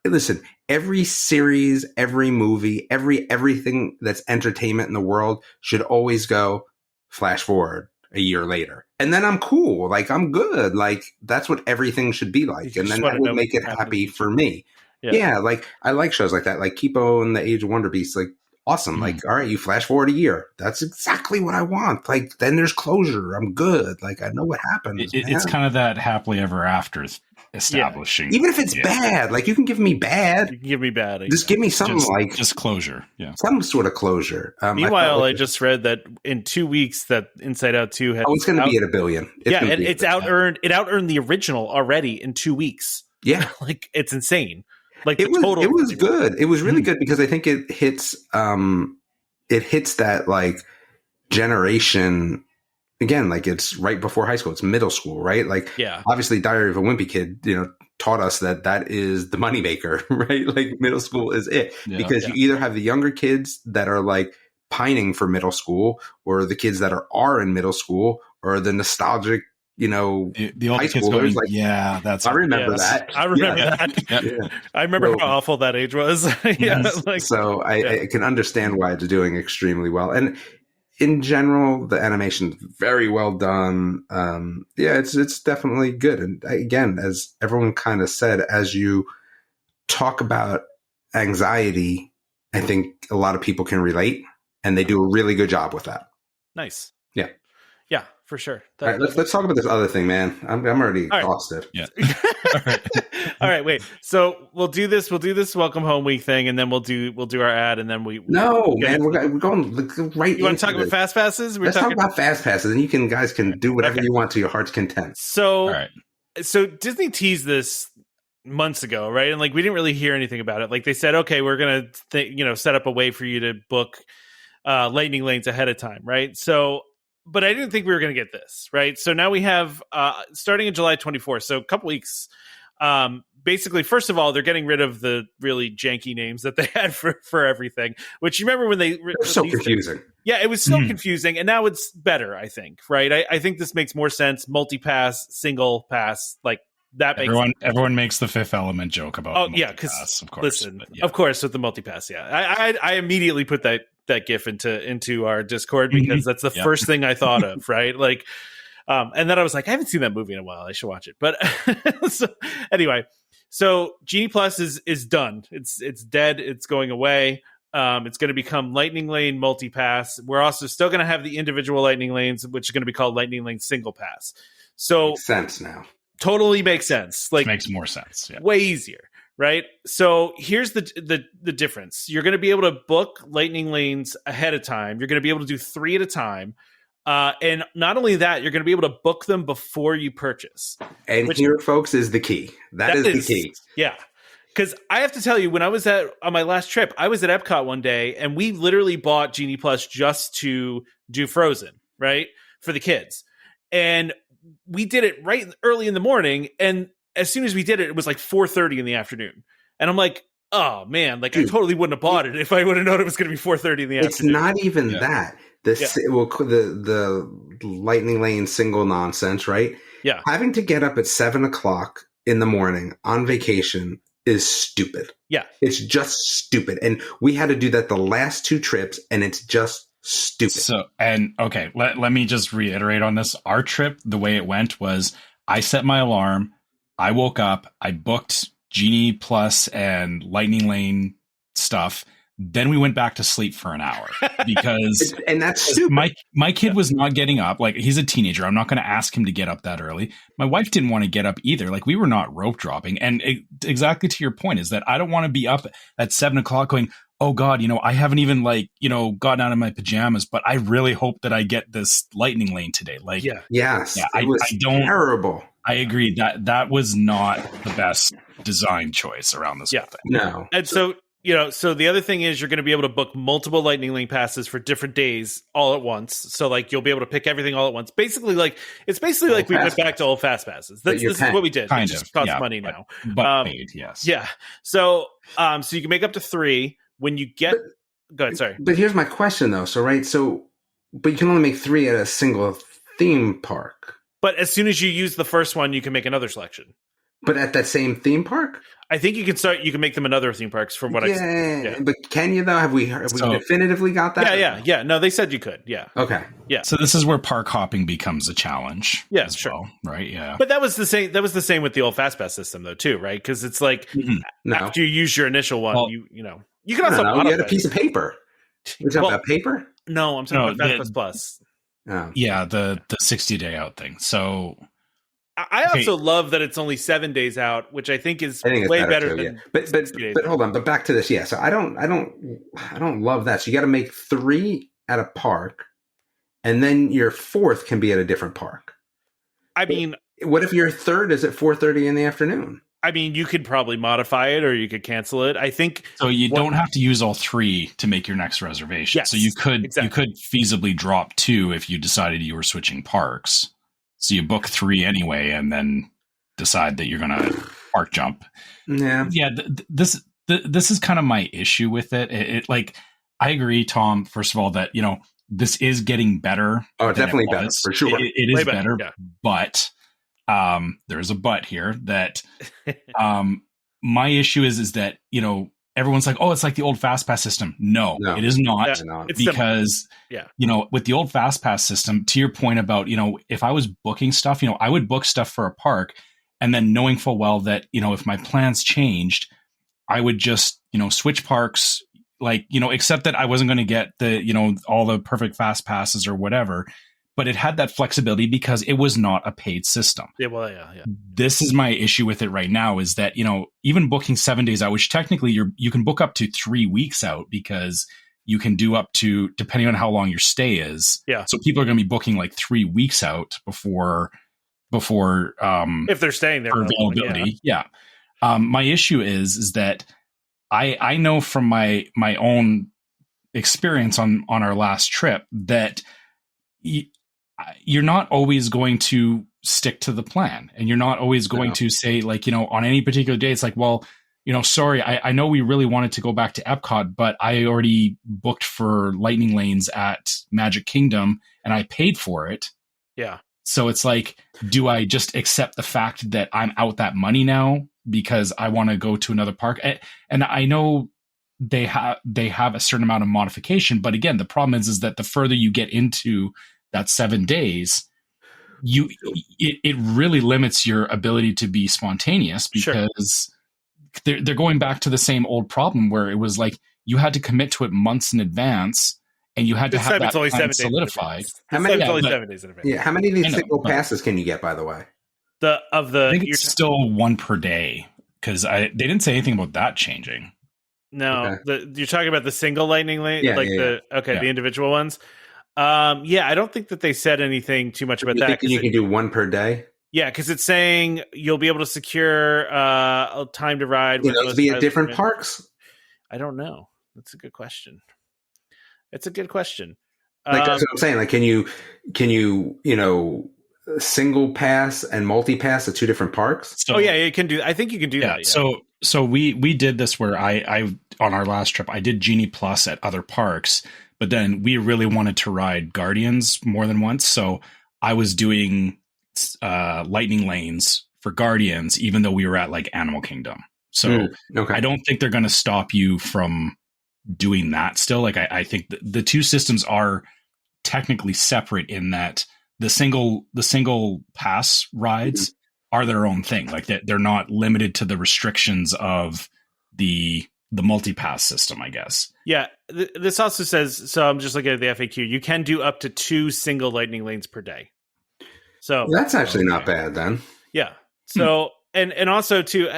listen, every series, every movie, everything that's entertainment in the world should always go flash forward a year later, and then I'm cool. Like, I'm good. Like, that's what everything should be like, and then that will make it happy for me. Yeah, like I like shows like that, like Kipo and the Age of Wonder Beasts. Like, awesome. Like, all right, you flash forward a year. That's exactly what I want. Like, then there's closure. I'm good. Like, I know what happens. It's kind of that happily ever after establishing. Even if it's bad, like you can give me bad. You can give me bad. Just give me something just closure. Yeah. Some sort of closure. Meanwhile, I just read that in 2 weeks that Inside Out 2 has it's going to be at $1 billion. It's outearned. It outearned the original already in 2 weeks. Yeah. Like it's insane. Like it was good. It was really good because I think it hits that like generation again, like it's right before high school. It's middle school, right? Like obviously Diary of a Wimpy Kid, taught us that is the moneymaker, right? Like middle school is it. Because you either have the younger kids that are like pining for middle school or the kids that are in middle school or the nostalgic the old high kids schoolers, going, that's I remember that. I remember that. I remember how awful that age was. So I can understand why it's doing extremely well. And in general, the animation is very well done. It's definitely good. And again, as everyone kind of said, as you talk about anxiety, I think a lot of people can relate, and they do a really good job with that. Nice. Yeah. Yeah, for sure. All right, let's talk about this other thing, man. I'm already exhausted. Yeah. All right, wait. So we'll do this Welcome Home Week thing, and then we'll do our ad, and then we're going right. You want to talk about fast passes? Let's talk about fast passes, and you guys can do whatever you want to your heart's content. So Disney teased this months ago, right? And like we didn't really hear anything about it. Like they said, okay, we're gonna set up a way for you to book lightning lanes ahead of time, right? So. But I didn't think we were going to get this, right? So now we have, starting in July 24th, so a couple weeks, basically, first of all, they're getting rid of the really janky names that they had for everything, which you remember when they... It was so confusing. It was so confusing, and now it's better, I think, right? I think this makes more sense. Multi-pass, single pass, like that makes everyone makes the Fifth Element joke about because of course. Listen, of course, with the multi-pass, I immediately put that GIF into our Discord because that's the first thing I thought of, right? Like, and then I was like, I haven't seen that movie in a while. I should watch it. But so, anyway, so Genie Plus is done. It's dead. It's going away. It's going to become Lightning Lane Multi-Pass. We're also still going to have the individual Lightning Lanes, which is going to be called Lightning Lane Single Pass. So makes sense now. Totally makes sense. Like makes more sense. Yeah. Way easier. Right. So here's the difference. You're going to be able to book lightning lanes ahead of time. You're going to be able to do 3 at a time. And not only that, you're going to be able to book them before you purchase. And here, folks, is the key. That is the key. Yeah. Because I have to tell you, when I was on my last trip, I was at Epcot one day and we literally bought Genie Plus just to do Frozen, right? For the kids. And we did it right early in the morning. And as soon as we did it, it was like 4:30 in the afternoon. And I'm like, oh man, like I totally wouldn't have bought it if I would have known it was going to be 4:30 in the afternoon. It's not even that. The lightning lane single nonsense, right? Yeah. Having to get up at 7:00 in the morning on vacation is stupid. Yeah. It's just stupid. And we had to do that the last 2 trips, and it's just stupid. So, and okay, let me just reiterate on this. Our trip, the way it went was I set my alarm. I woke up, I booked Genie Plus and Lightning Lane stuff. Then we went back to sleep for an hour because and that's stupid. My kid was not getting up. Like he's a teenager. I'm not going to ask him to get up that early. My wife didn't want to get up either. Like we were not rope dropping. And exactly to your point is that I don't want to be up at 7:00 going, oh God, I haven't even gotten out of my pajamas, but I really hope that I get this lightning lane today. Like, it was terrible. I agree that was not the best design choice around this whole thing. No. And so, so the other thing is you're going to be able to book multiple lightning lane passes for different days all at once. So like you'll be able to pick everything all at once. Basically like we went back to old fast passes. This is what we did. It just costs money now. But paid, yes. Yeah. So so you can make up to 3 when you get go ahead, sorry. But here's my question though. But you can only make 3 at a single theme park. But as soon as you use the first one, you can make another selection. But at that same theme park? I think you can make them in other theme parks from what I've seen. Yeah. But can you though? Have we definitively got that? Yeah. No, they said you could. Yeah. Okay. Yeah. So this is where park hopping becomes a challenge. Yeah, sure. Well, right. Yeah. But that was the same with the old FastPass system though, too, right? Because it's like after you use your initial one, you can also you had a piece of paper. You're talking about paper? No, I'm talking about FastPass Plus. Oh. Yeah, the 60-day out thing. So I also love that it's only 7 days out, which I think is way better than. Yeah. But hold on. But back to this. Yeah. So I don't love that. So you got to make 3 at a park, and then your 4th can be at a different park. I mean, what if your 3rd is at 4:30 in the afternoon? I mean, you could probably modify it, or you could cancel it. I think so. You don't have to use all 3 to make your next reservation. Yes, so you could feasibly drop 2 if you decided you were switching parks. So you book 3 anyway, and then decide that you're going to park jump. Yeah. This is kind of my issue with it. It like, I agree, Tom. First of all, that this is getting better. Oh, it's definitely better for sure. It is better, but there's a but here that my issue is that everyone's like, oh, it's like the old fast pass system. No, it is not. Because with the old fast pass system, to your point about if I was booking stuff, I would book stuff for a park, and then knowing full well that if my plans changed, I would just switch parks, except that I wasn't going to get the all the perfect fast passes or whatever. But it had that flexibility because it was not a paid system. Yeah, well, yeah. This is my issue with it right now is that, even booking 7 days out, which technically you can book up to 3 weeks out because you can do up to, depending on how long your stay is. Yeah. So people are going to be booking like 3 weeks out before if they're staying there for availability. Yeah. My issue is that I know from my own experience on our last trip that you're not always going to stick to the plan, and you're not always going to say on any particular day, it's like, well, sorry, I know we really wanted to go back to Epcot, but I already booked for lightning lanes at Magic Kingdom and I paid for it. Yeah. So it's like, do I just accept the fact that I'm out that money now because I want to go to another park? And I know they have a certain amount of modification, but again, the problem is that the further you get into that 7 days, it really limits your ability to be spontaneous because they're going back to the same old problem where it was like you had to commit to it months in advance, and you had to have that plan solidified. How many? Only 7 days in advance. Yeah, how many of these single passes can you get? By the way, I think it's still 1 per day because they didn't say anything about that changing. No, you're talking about the single lightning lane, the individual ones. I don't think that they said anything too much about that. You can do 1 per day. Yeah, because it's saying you'll be able to secure a time to ride. Will those be at different parks? I don't know. That's a good question. It's a good question. That's what I'm saying. Like, can you single pass and multi pass at 2 different parks? So, you can do. I think you can do that. Yeah. So we did this where I on our last trip I did Genie Plus at other parks, but then we really wanted to ride Guardians more than once, so I was doing lightning lanes for Guardians, even though we were at like Animal Kingdom. So I don't think they're going to stop you from doing that still. Like I think the 2 systems are technically separate in that the single pass rides are their own thing. Like they're not limited to the restrictions of the multi-pass system, I guess. Yeah. This also says, so I'm just looking at the FAQ, you can do up to 2 single lightning lanes per day. So that's actually not bad then. Yeah. So, and also too,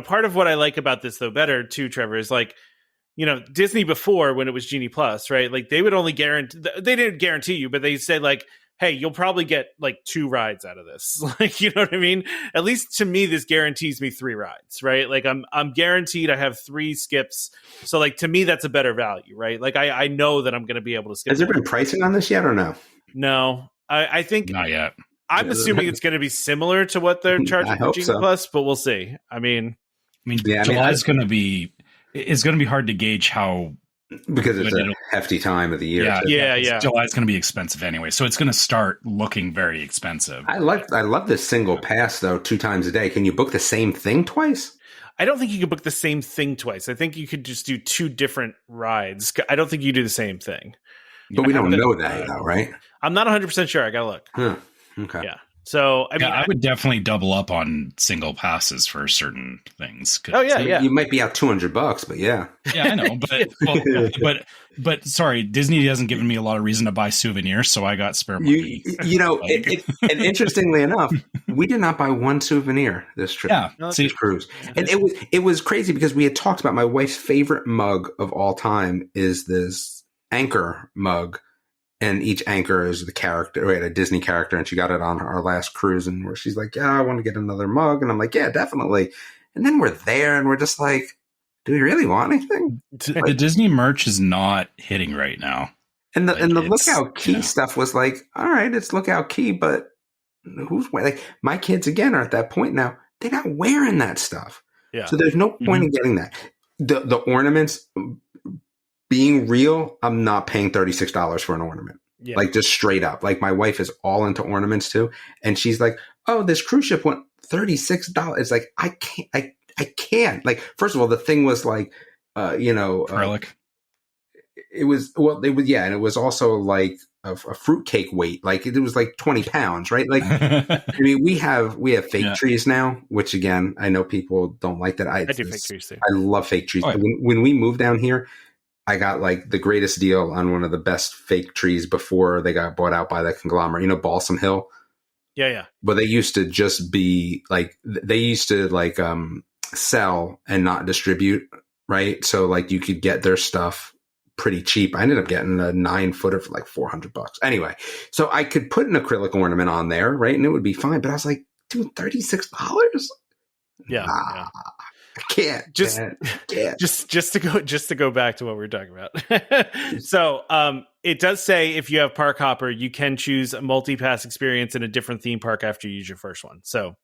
part of what I like about this though better too, Trevor, is like, Disney before, when it was Genie Plus, right? Like they would only they didn't guarantee you, but they said like, hey, you'll probably get like 2 rides out of this. Like, you know what I mean? At least to me, this guarantees me 3 rides, right? Like I'm guaranteed I have 3 skips. So like, to me, that's a better value, right? Like I know that I'm going to be able to skip. Has there been pricing on this yet or no? No, I think not yet. I'm assuming it's going to be similar to what they're charging for Genie Plus, but we'll see. I mean, July is going to be, it's going to be hard to gauge how, because it's a hefty time of the year. Yeah. July is going to be expensive anyway, so it's going to start looking very expensive. I love this single pass though, 2 times a day. Can you book the same thing twice? I don't think you could book the same thing twice. I think you could just do 2 different rides. I don't think you do the same thing. But we don't know that though, right? I'm not 100% sure. I gotta look. Huh. Okay. Yeah. So I mean, I would definitely double up on single passes for certain things. Oh yeah. You might be out $200, but yeah. Yeah, I know, but sorry, Disney hasn't given me a lot of reason to buy souvenirs, so I got spare money. And interestingly enough, we did not buy one souvenir this trip. Yeah, this cruise, and it was crazy because we had talked about my wife's favorite mug of all time is this anchor mug. And each anchor is the character, right? A Disney character. And she got it on our last cruise. And where she's like, yeah, I want to get another mug. And I'm like, yeah, definitely. And then we're there and we're just like, do we really want anything? The Disney merch is not hitting right now. And the Lookout Key stuff was like, all right, it's Lookout Key, but who's wearing, like, my kids again are at that point now. They're not wearing that stuff. Yeah. So there's no point in getting that. The ornaments, being real, I'm not paying $36 for an ornament. Yeah. Like, just straight up. Like, my wife is all into ornaments too. And she's like, oh, this cruise ship went $36. It's like, I can't. Like, first of all, the thing was like, acrylic. It was, and it was also like a fruitcake weight. Like, it was like 20 pounds, right? Like, I mean, we have fake trees now, which again, I know people don't like that. I do fake trees too. I love fake trees. Oh, yeah. When we moved down here, I got like the greatest deal on one of the best fake trees before they got bought out by that conglomerate, Balsam Hill. Yeah. But they used to just be like, sell and not distribute. Right. So like you could get their stuff pretty cheap. I ended up getting a 9-footer for like $400. Anyway, so I could put an acrylic ornament on there. Right. And it would be fine. But I was like, dude, $36. Yeah. Nah. I can't. Just to go back to what we were talking about. So it does say if you have Park Hopper, you can choose a multi-pass experience in a different theme park after you use your first one. So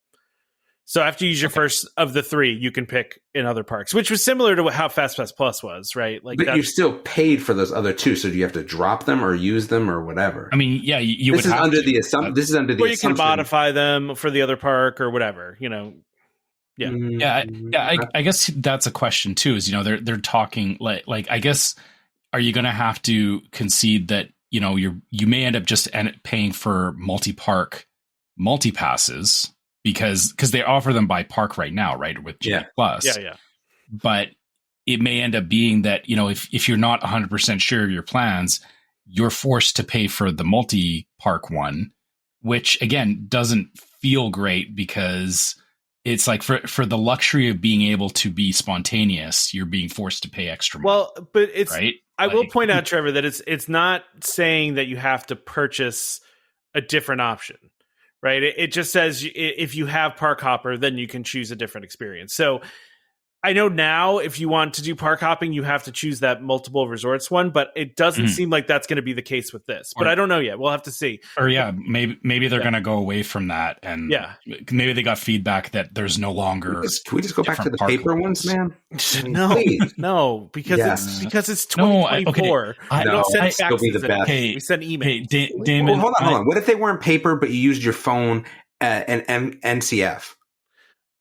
after you use your first of the 3, you can pick in other parks, which was similar to how Fast Pass Plus was, right? Like, but you still paid for those other 2, so do you have to drop them or use them or whatever? I mean, yeah, you this would is have under to. The assumption. This is under the or you assumption. Can modify them for the other park or whatever, Yeah. I guess that's a question too. Is they're talking like I guess, are you going to have to concede that you may end up just paying for multi-park multi-passes because they offer them by park right now, right, with Genie Plus. Yeah. But it may end up being that if you're not 100% sure of your plans, you're forced to pay for the multi-park one, which again doesn't feel great because it's like for the luxury of being able to be spontaneous, you're being forced to pay extra money. Well, but it's right. I will point out, Trevor, that it's not saying that you have to purchase a different option, right? It just says if you have Park Hopper, then you can choose a different experience. So I know now if you want to do park hopping, you have to choose that multiple resorts one, but it doesn't seem like that's going to be be the case with this. But I don't know yet. We'll have to see. Or maybe they're going to go away from that, and maybe they got feedback that there's no longer. Can we just go back to the paper ones, man? No, because it's 2024. Okay. I don't send faxes. Be the best. We send emails. Hey, Damon, hold on. What if they weren't paper, but you used your phone and NCF?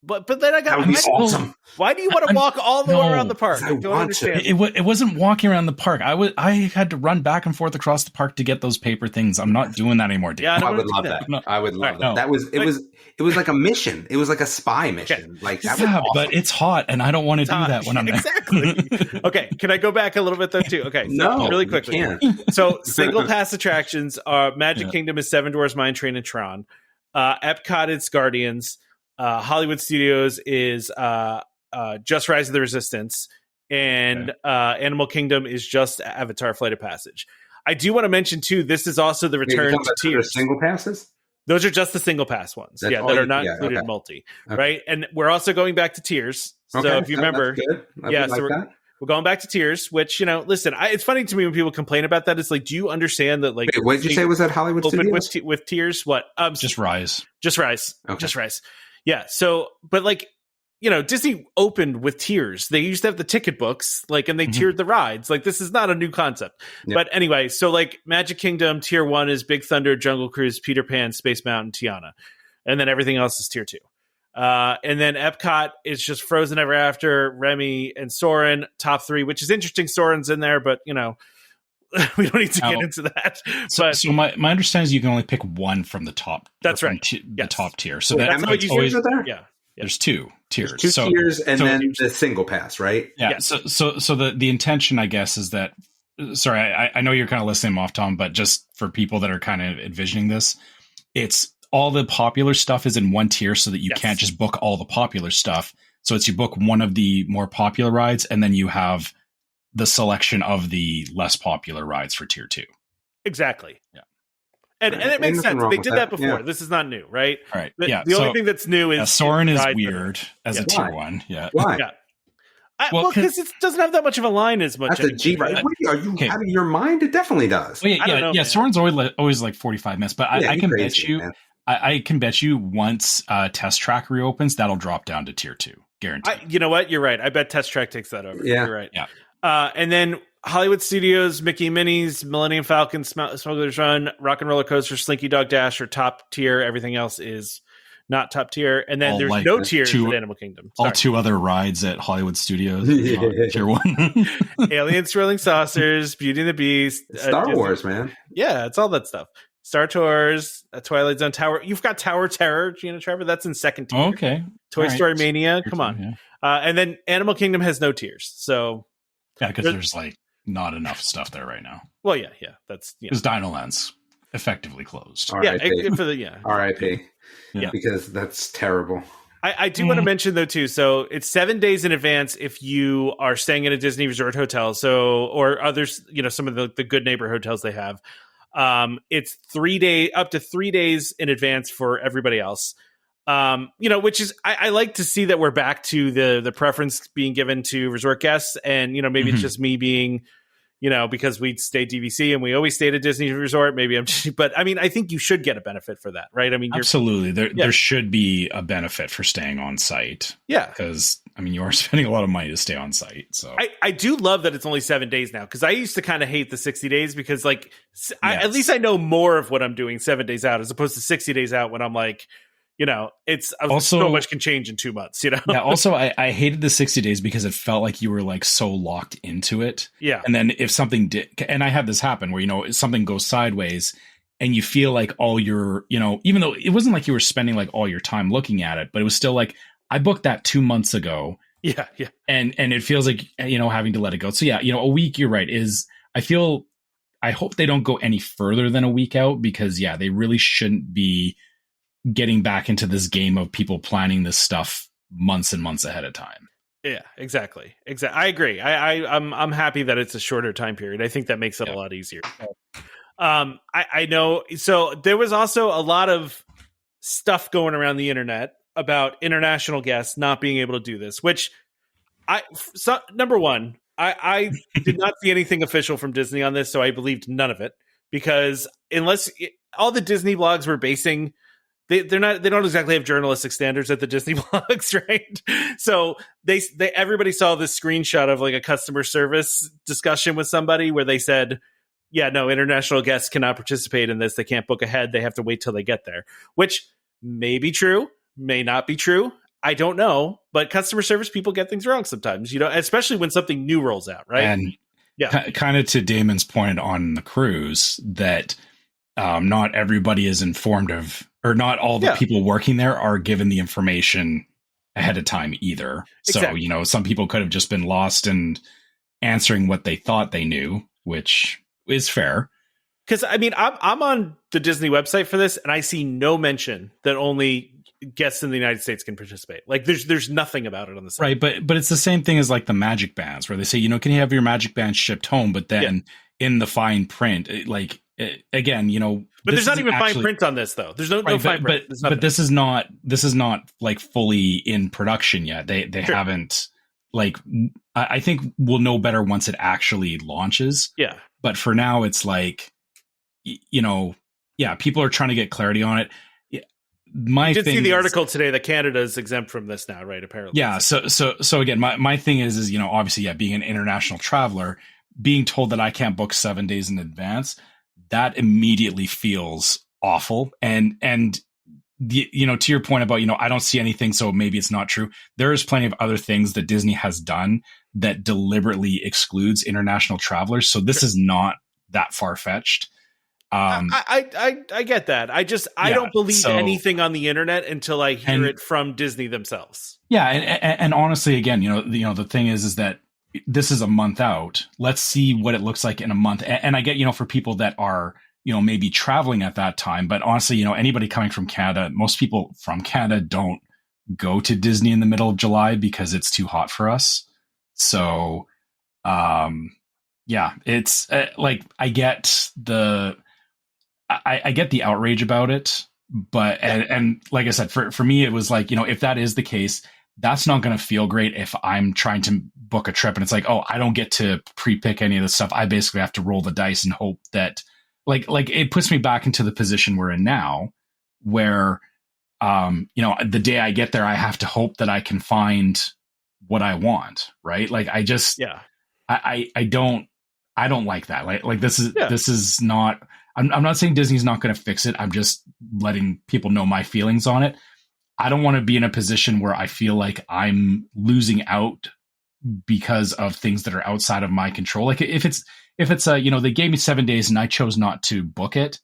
But then I got. That would be awesome. Why do you want to walk all the way around the park? I don't understand. It wasn't walking around the park. I had to run back and forth across the park to get those paper things. I'm not doing that anymore, Dave. Yeah, I would love that. I would love that. That was it was like a mission. It was like a spy mission. Okay. Like that was awesome. But it's hot, and I don't want to do that when I'm there. Exactly. Okay, can I go back a little bit though too? Okay, no, really quickly. You can't. So single pass attractions are Magic Kingdom is Seven Dwarfs Mine Train and Tron. Epcot is Guardians. Hollywood Studios is just Rise of the Resistance, and Animal Kingdom is just Avatar: Flight of Passage. I do want to mention too, this is also the return to tiers. Single passes? Those are just the single pass ones, that are not included in multi, right? And we're also going back to tiers. So if you remember, we're going back to tiers. Which listen, it's funny to me when people complain about that. It's like, do you understand that? Like, wait, what did you say was that Hollywood Studios with tiers? What? Just Rise. Okay. Just Rise. Yeah. So, but Disney opened with tiers. They used to have the ticket books, and they tiered the rides. This is not a new concept. Yep. But anyway, so Magic Kingdom, tier 1 is Big Thunder, Jungle Cruise, Peter Pan, Space Mountain, Tiana. And then everything else is tier 2. And then Epcot is just Frozen Ever After, Remy, and Soarin', top 3, which is interesting. Soarin's in there, but, we don't need to get into that. So my understanding is you can only pick one from the top. That's right. The top tier. So that's what you always there. Yeah. There's two tiers. There's two tiers, and then the single pass, right? Yeah. So the intention, I guess, is that. Sorry, I know you're kind of listening off, Tom, but just for people that are kind of envisioning this, it's all the popular stuff is in one tier, so that you can't just book all the popular stuff. So it's you book one of the more popular rides, and then you have the selection of the less popular rides for tier 2. Exactly. Yeah. And it makes sense. They did that before. Yeah. This is not new, right? Right. The only thing that's new is Soarin' is weird as a tier 1. Yeah. Why? Yeah. Well, because it doesn't have that much of a line as much. That's a G. Right? Are you out of your mind? It definitely does. Well, yeah. Soarin's always like 45 minutes, but I can bet you. Man. I can bet you once Test Track reopens, that'll drop down to tier 2, guaranteed. You know what? You're right. I bet Test Track takes that over. Yeah. You're right. Yeah. And then Hollywood Studios, Mickey and Minnie's, Millennium Falcon, Smuggler's Run, Rock and Roller Coaster, Slinky Dog Dash are top tier. Everything else is not top tier. And then there's no tiers at Animal Kingdom. All 2 other rides at Hollywood Studios. Tier 1. Aliens, Swirling Saucers, Beauty and the Beast. Star Wars, man. Yeah, it's all that stuff. Star Tours, Twilight Zone Tower. You've got Tower Terror, Gina Trevor. That's in second tier. Okay. Toy Story Mania. Come on. Yeah. And then Animal Kingdom has no tiers. So yeah, because there's like not enough stuff there right now. Well, yeah. That's because Dino Land's effectively closed. R.I.P. Yeah, because that's terrible. I do want to mention though too. So it's 7 days in advance if you are staying in a Disney Resort hotel. So or others, some of the Good Neighbor hotels they have. It's 3 days, up to 3 days in advance for everybody else. Which is I like to see that we're back to the preference being given to resort guests, and maybe it's just me being, because we stay DVC and we always stayed at Disney Resort. Maybe I'm just, but I mean, I think you should get a benefit for that, right? I mean, absolutely, there should be a benefit for staying on site. Yeah, because I mean, you are spending a lot of money to stay on site. So I do love that it's only 7 days now, because I used to kind of hate the 60 days because at least I know more of what I'm doing 7 days out as opposed to 60 days out when I'm like. It's also so much can change in 2 months, Yeah. Also, I hated the 60 days because it felt like you were like so locked into it. Yeah. And then if something did, and I had this happen where, something goes sideways and you feel like all your, even though it wasn't like you were spending like all your time looking at it, but it was still like, I booked that 2 months ago. Yeah. Yeah. And it feels like, having to let it go. So yeah, a week, you're right, I hope they don't go any further than a week out, because they really shouldn't be getting back into this game of people planning this stuff months and months ahead of time. Yeah, exactly. I agree. I'm happy that it's a shorter time period. I think that makes it a lot easier. I know. So there was also a lot of stuff going around the internet about international guests not being able to do this, which number one, I did not see anything official from Disney on this, so I believed none of it, because all the Disney blogs were basing. They don't exactly have journalistic standards at the Disney blogs, right? So everybody saw this screenshot of like a customer service discussion with somebody where they said, yeah, no, international guests cannot participate in this. They can't book ahead. They have to wait till they get there, which may be true, may not be true. I don't know, but customer service people get things wrong sometimes, especially when something new rolls out, right? And kind of to Damon's point on the cruise, that not everybody is informed of, or not all the people working there are given the information ahead of time either. Exactly. So, some people could have just been lost in answering what they thought they knew, which is fair. Because, I mean, I'm on the Disney website for this, and I see no mention that only guests in the United States can participate. Like, there's nothing about it on the site. Right, but it's the same thing as like the Magic Bands, where they say, can you have your Magic Band shipped home? But then in the fine print, again, but there's not even fine print on this, though. There's no fine print. But this is not like fully in production yet. They haven't, like, I think we'll know better once it actually launches. Yeah. But for now, it's like, people are trying to get clarity on it. I did see the article today that Canada is exempt from this now, right? Apparently. Yeah. So again, my thing is, obviously, being an international traveler, being told that I can't book 7 days in advance, that immediately feels awful. And to your point about, I don't see anything, so maybe it's not true. There is plenty of other things that Disney has done that deliberately excludes international travelers. So this is not that far-fetched. I get that. I don't believe anything on the internet until I hear it from Disney themselves. Yeah, and honestly, again, the thing is that this is a month out. Let's see what it looks like in a month. And I get, for people that are, maybe traveling at that time, but honestly, anybody coming from Canada, most people from Canada don't go to Disney in the middle of July because it's too hot for us. So, yeah, it's like, I get the outrage about it, but, and like I said, for me, it was like, if that is the case, that's not going to feel great if I'm trying to book a trip and it's like, oh, I don't get to pre-pick any of this stuff. I basically have to roll the dice and hope that like it puts me back into the position we're in now where, the day I get there, I have to hope that I can find what I want. Right. Like I just, I don't like that. Like this is not, I'm not saying Disney's not going to fix it. I'm just letting people know my feelings on it. I don't want to be in a position where I feel like I'm losing out because of things that are outside of my control. Like if it's they gave me 7 days and I chose not to book it,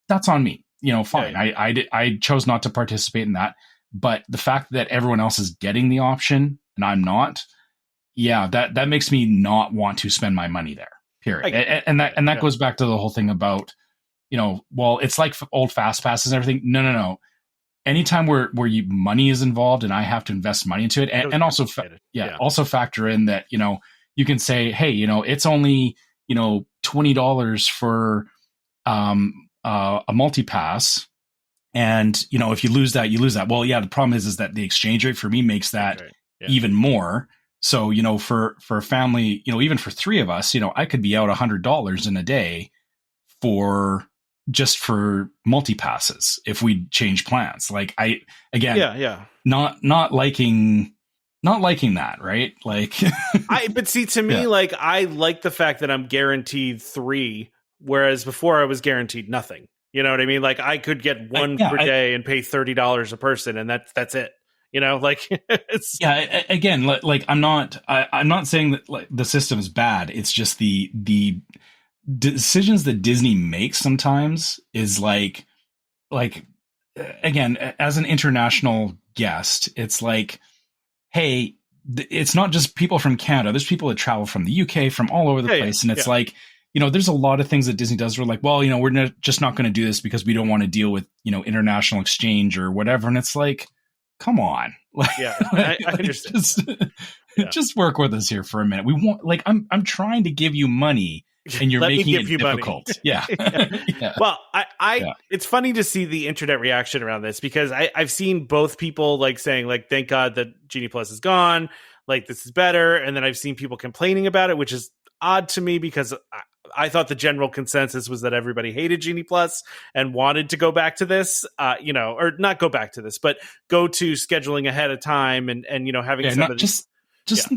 that's on me. Fine. Yeah. I chose not to participate in that. But the fact that everyone else is getting the option and I'm not, that makes me not want to spend my money there. Period. And that goes back to the whole thing about, well, it's like old fast passes and everything. No. Anytime where money is involved and I have to invest money into it, and also also factor in that you can say, hey, it's only $20 for a multi-pass, and if you lose that, you lose that. Well, the problem is that the exchange rate for me makes that even more. So for a family, even for three of us, I could be out $100 in a day for multi-passes if we change plans. Like not liking that, right? Like but see, to me, like I like the fact that I'm guaranteed 3, whereas before I was guaranteed nothing. You know what I mean? Like I could get one per day and pay $30 a person, and that's it. Like it's again, like I'm not saying that like the system is bad. It's just the decisions that Disney makes sometimes is like again, as an international guest, it's like, hey, it's not just people from Canada. There's people that travel from the UK, from all over the place. And it's like, there's a lot of things that Disney does. We're like, well, we're just not going to do this because we don't want to deal with, international exchange or whatever. And it's like, come on. I understand. Just work with us here for a minute. We want, like, I'm trying to give you money and you're making it difficult. Yeah. Well, it's funny to see the internet reaction around this because I've seen both people like saying like, thank God that Genie Plus is gone. Like this is better. And then I've seen people complaining about it, which is odd to me because I thought the general consensus was that everybody hated Genie Plus and wanted to go back to this, or not go back to this, but go to scheduling ahead of time and having some of just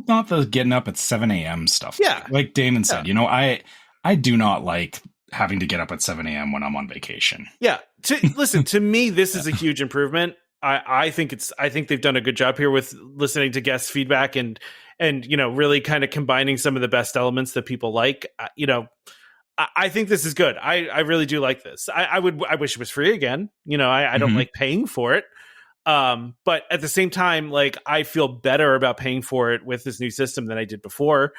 not the getting up at 7 a.m. stuff. Yeah. Like Damon said, I do not like having to get up at 7 a.m. when I'm on vacation. Yeah. Listen, to me, this is a huge improvement. I think they've done a good job here with listening to guest feedback and really kind of combining some of the best elements that people like. I think this is good. I really do like this. I wish it was free again. I don't like paying for it. But at the same time, like I feel better about paying for it with this new system than I did before.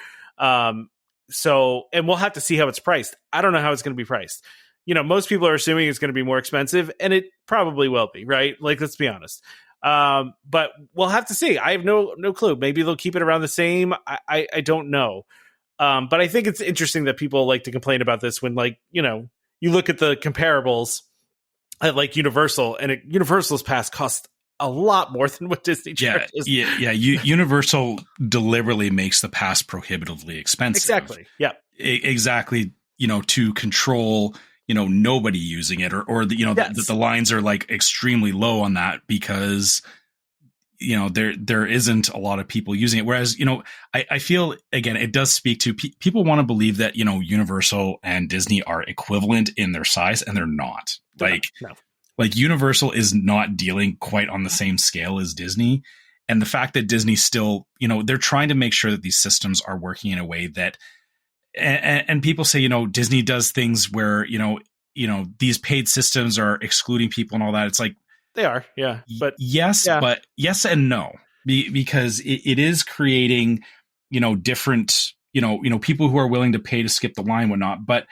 So, and we'll have to see how it's priced. I don't know how it's going to be priced. Most people are assuming it's going to be more expensive, and it probably will be, right? Like, let's be honest. But we'll have to see. I have no clue. Maybe they'll keep it around the same. I don't know. But I think it's interesting that people like to complain about this when, like, you look at the comparables at like Universal, and Universal's pass costs a lot more than what Disney charges. Yeah. Universal deliberately makes the pass prohibitively expensive. Exactly. Yeah. Exactly. To control, nobody using it or the lines are like extremely low on that because, there isn't a lot of people using it. Whereas, I feel, again, it does speak to people want to believe that, Universal and Disney are equivalent in their size, and they're not. Like Universal is not dealing quite on the same scale as Disney. And the fact that Disney still, they're trying to make sure that these systems are working in a way that and people say, Disney does things where, these paid systems are excluding people and all that. It's like, they are. Yeah. But but yes and no, because it is creating, different, people who are willing to pay to skip the line, whatnot, but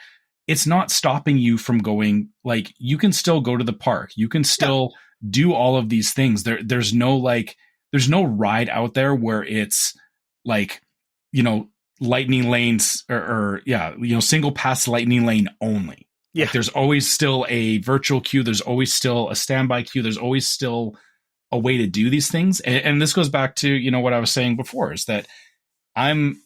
it's not stopping you from going. Like, you can still go to the park. You can still do all of these things. There's no ride out there where it's like, lightning lanes or single pass lightning lane only. Yeah. Like, there's always still a virtual queue. There's always still a standby queue. There's always still a way to do these things. And this goes back to, what I was saying before, is that I'm,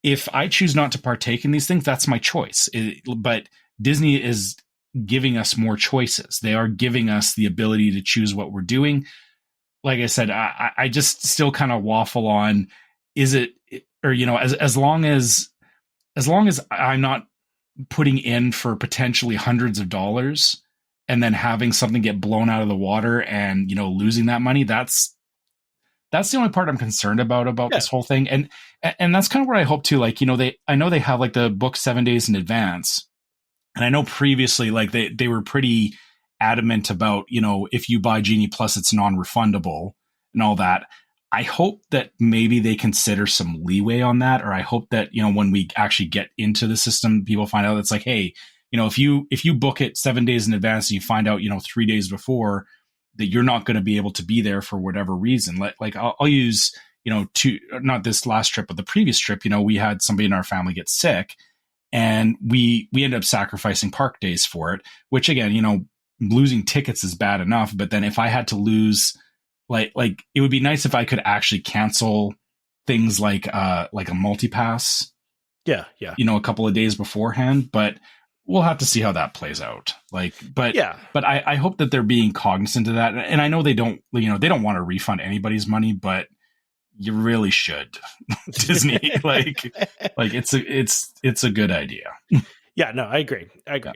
if I choose not to partake in these things, that's my choice. But Disney is giving us more choices. They are giving us the ability to choose what we're doing. Like I said, I just still kind of waffle on, is it, or, as long as I'm not putting in for potentially hundreds of dollars and then having something get blown out of the water and, losing that money, that's the only part I'm concerned about this whole thing. And that's kind of where I hope to, like, I know they have like the book 7 days in advance. And I know previously, like, they were pretty adamant about, if you buy Genie Plus, it's non-refundable and all that. I hope that maybe they consider some leeway on that, or I hope that, when we actually get into the system, people find out it's like, hey, if you book it 7 days in advance and you find out, 3 days before that you're not going to be able to be there for whatever reason. Like I'll use, not this last trip, but the previous trip, we had somebody in our family get sick, and we ended up sacrificing park days for it, which again, losing tickets is bad enough. But then if I had to lose, like it would be nice if I could actually cancel things like a multi-pass. Yeah. A couple of days beforehand, but we'll have to see how that plays out. But I hope that they're being cognizant of that. And I know they don't want to refund anybody's money, but you really should. Disney, it's a good idea. Yeah, no, I agree. Yeah.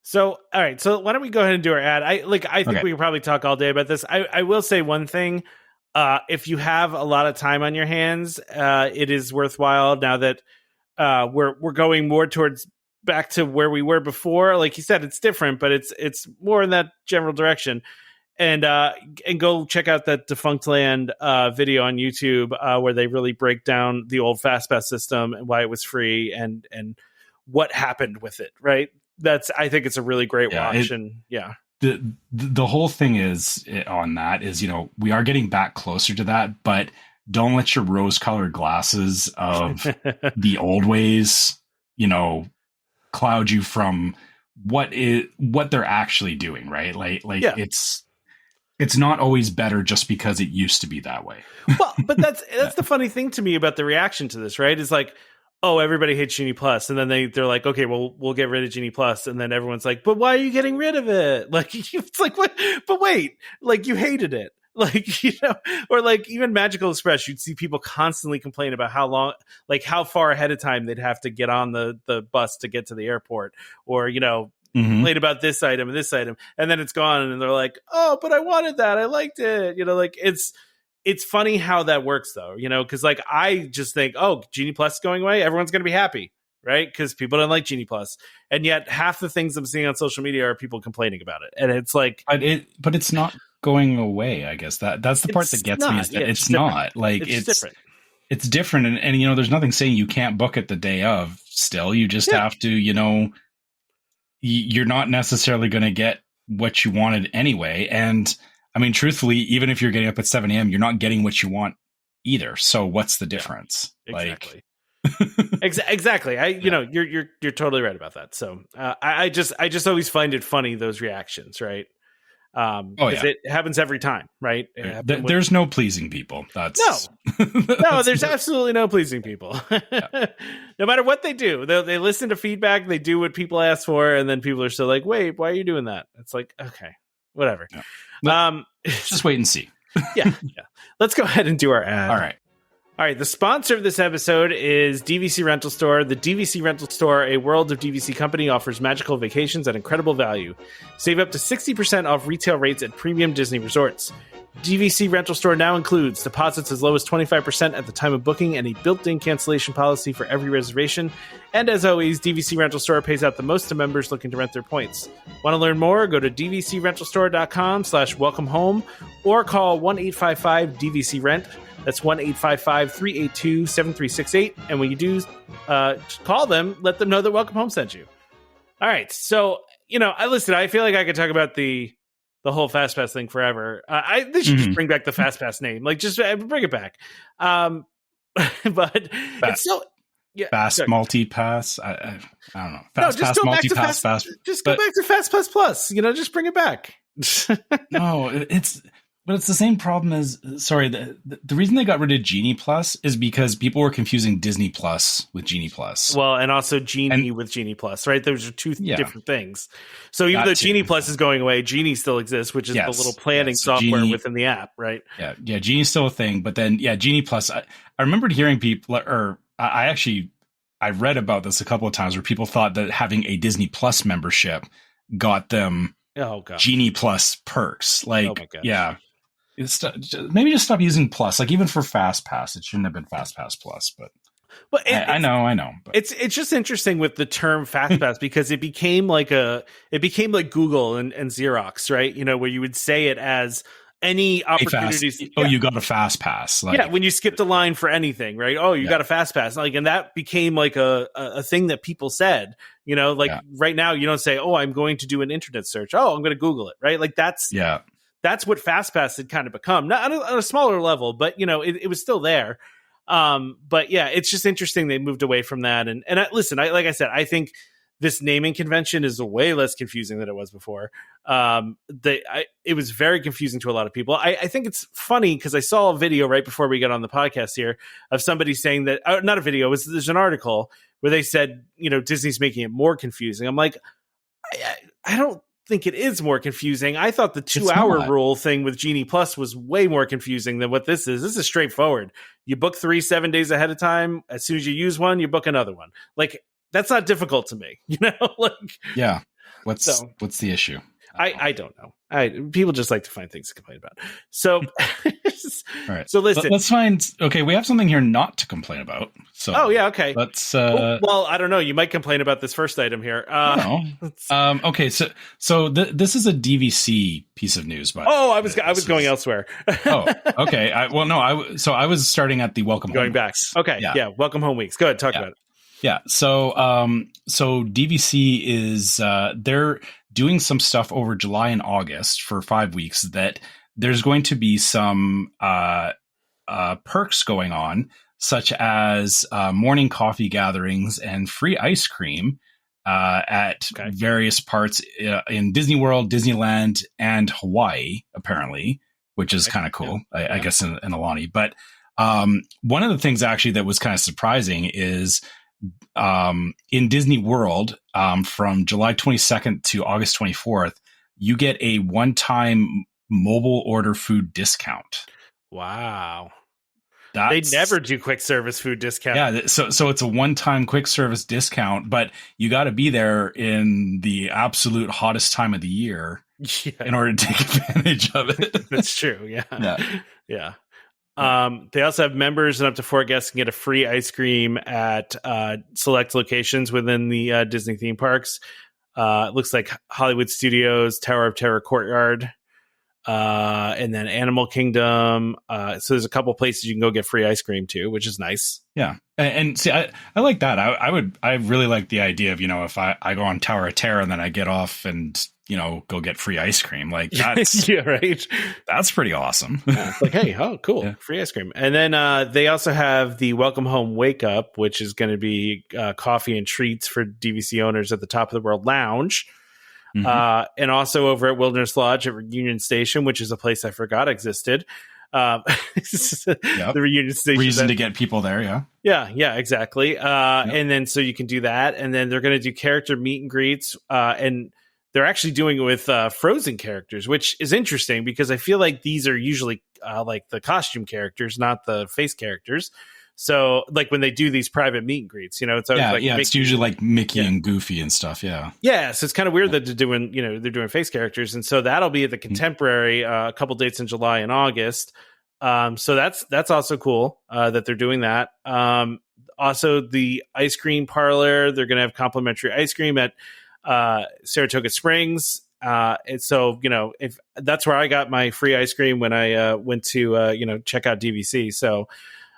So, all right. So why don't we go ahead and do our ad? I think we can probably talk all day about this. I will say one thing. If you have a lot of time on your hands, it is worthwhile now that we're going more towards back to where we were before. Like you said, it's different, but it's more in that general direction. And go check out that Defunct Land video on YouTube where they really break down the old FastPass system and why it was free and what happened with it. Right. I think it's a really great watch. The whole thing is on that is, we are getting back closer to that, but don't let your rose-colored glasses of the old ways, cloud you from what they're actually doing, right? It's not always better just because it used to be that way. Well, but that's the funny thing to me about the reaction to this, right? Is like, oh, everybody hates Genie Plus, and then they're like, okay, well, we'll get rid of Genie Plus, and then everyone's like, but why are you getting rid of it? Like, it's like, what? But wait, like, you hated it. Like, or like even Magical Express, you'd see people constantly complain about how long, like how far ahead of time they'd have to get on the bus to get to the airport, or, complain about this item and this item, and then it's gone, and they're like, oh, but I wanted that. I liked it. Like it's funny how that works though, because like I just think, oh, Genie Plus is going away, everyone's going to be happy, right? Because people don't like Genie Plus, and yet half the things I'm seeing on social media are people complaining about it, and it's like, but it's not going away. I guess that's the part that gets me, is that it's not like it's different. It's different, and there's nothing saying you can't book it the day of. Still, you just have to, you're not necessarily going to get what you wanted anyway. And I mean, truthfully, even if you're getting up at 7 a.m., you're not getting what you want either. So what's the difference? Exactly. Exactly. You're totally right about that. So I just always find it funny, those reactions, right? It happens every time, right? There's no pleasing people. No, there's absolutely no pleasing people. No matter what they do, they listen to feedback, they do what people ask for, and then people are still like, wait, why are you doing that? It's like, okay, whatever. Yeah. Just wait and see. Yeah. Let's go ahead and do our ad. All All right, the sponsor of this episode is DVC Rental Store. The DVC Rental Store, a World of DVC company, offers magical vacations at incredible value. Save up to 60% off retail rates at premium Disney resorts. DVC Rental Store now includes deposits as low as 25% at the time of booking and a built-in cancellation policy for every reservation. And as always, DVC Rental Store pays out the most to members looking to rent their points. Want to learn more? Go to dvcrentalstore.com/welcome home or call 1-855-DVC-RENT. That's 1-855-382-7368. And when you do call them, let them know that Welcome Home sent you. All right. So, I feel like I could talk about the whole FastPass thing forever. They should just bring back the FastPass name. Like, just bring it back. But it's so... Yeah, Fast multi-pass. I don't know. Fast pass, multi-pass, fast. Just go back to FastPass Plus. Just bring it back. No, it's the same problem as. Sorry, the reason they got rid of Genie Plus is because people were confusing Disney Plus with Genie Plus. Well, and also Genie with Genie Plus, right? Those are two different things. So even though Genie Plus is going away, Genie still exists, which is the little planning software within the app, right? Yeah, Genie's still a thing, but then Genie Plus. I remembered hearing people, or I read about this a couple of times where people thought that having a Disney Plus membership got them Genie Plus perks. Like, maybe just stop using Plus. Like, even for FastPass, it shouldn't have been FastPass Plus. But I know. But. It's just interesting with the term FastPass because it became like Google and Xerox, right? Where you would say it as any opportunities. You got a fast pass. When you skipped a line for anything, right? Oh, you got a fast pass. And that became like a thing that people said, right now you don't say, oh, I'm going to do an internet search. Oh, I'm going to Google it. Right. Like that's what fast pass had kind of become, not on a smaller level, but it was still there. But yeah, it's just interesting. They moved away from that. And listen, like I said, I think this naming convention is way less confusing than it was before. It was very confusing to a lot of people. I think it's funny because I saw a video right before we got on the podcast here of somebody saying that, not a video, there's an article where they said, Disney's making it more confusing. I'm like, I don't think it is more confusing. I thought the 2-hour rule thing with Genie Plus was way more confusing than what this is. This is straightforward. You book 7 days ahead of time. As soon as you use one, you book another one. Like, that's not difficult to me, What's the issue? I don't know. People just like to find things to complain about. So, all right. So listen, let's find. Okay, we have something here not to complain about. So, okay. Let's. Well, I don't know. You might complain about this first item here. Okay, so this is a DVC piece of news, but I was going elsewhere. Okay. I was starting at the Welcome Home. Going back. Weeks. Okay. Yeah. Welcome Home Weeks. Go ahead. Talk about it. Yeah. So DVC is they're doing some stuff over July and August for 5 weeks that there's going to be some perks going on, such as morning coffee gatherings and free ice cream at various parts in Disney World, Disneyland, and Hawaii, apparently, which is kind of cool, I guess, in Alani. But one of the things actually that was kind of surprising is in Disney World, from July 22nd to August 24th, you get a one-time mobile order food discount. Wow. They never do quick service food discount. Yeah. So it's a one-time quick service discount, but you got to be there in the absolute hottest time of the year in order to take advantage of it. That's true. Yeah. They also have members and up to 4 guests can get a free ice cream at select locations within the Disney theme parks. It looks like Hollywood Studios, Tower of Terror Courtyard, and then Animal Kingdom. So there's a couple places you can go get free ice cream too, which is nice. Yeah. And see, I like that. I really like the idea of, if I go on Tower of Terror and then I get off and, go get free ice cream. Like that's right. That's pretty awesome. Like, hey, cool. Free ice cream. And then they also have the Welcome Home Wake Up, which is going to be coffee and treats for DVC owners at the Top of the World Lounge. Mm-hmm. And also over at Wilderness Lodge at Reunion Station, which is a place I forgot existed. The Reunion Station. Reason to get people there, Yeah, exactly. And then so you can do that. And then they're going to do character meet and greets. And they're actually doing it with Frozen characters, which is interesting because I feel like these are usually like the costume characters, not the face characters. So like when they do these private meet and greets, you know, it's always like it's usually like Mickey and Goofy and stuff. Yeah. So it's kind of weird that they're doing, you know, they're doing face characters. And so that'll be at the Contemporary, a couple dates in July and August. So that's also cool that they're doing that. Also the ice cream parlor, they're going to have complimentary ice cream at Saratoga Springs. And so, you know, if that's where I got my free ice cream when I went to, you know, check out DVC. So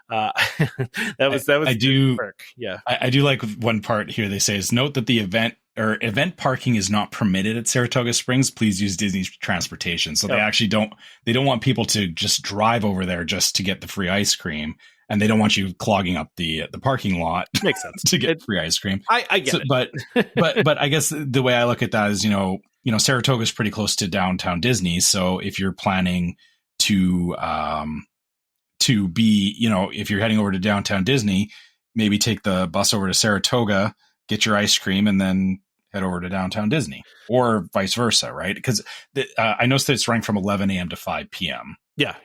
that was I do perk. Yeah. I do like one part here. They say is note that the event parking is not permitted at Saratoga Springs. Please use Disney's transportation. So they actually don't want people to just drive over there just to get the free ice cream. And they don't want you clogging up the parking lot. Makes sense. To get free ice cream. I get it. But I guess the way I look at that is, you know, Saratoga is pretty close to downtown Disney. So if you're planning to be, you know, if you're heading over to downtown Disney, maybe take the bus over to Saratoga, get your ice cream, and then head over to downtown Disney, or vice versa, right? Because I noticed that it's running from 11 a.m. to 5 p.m. Yeah.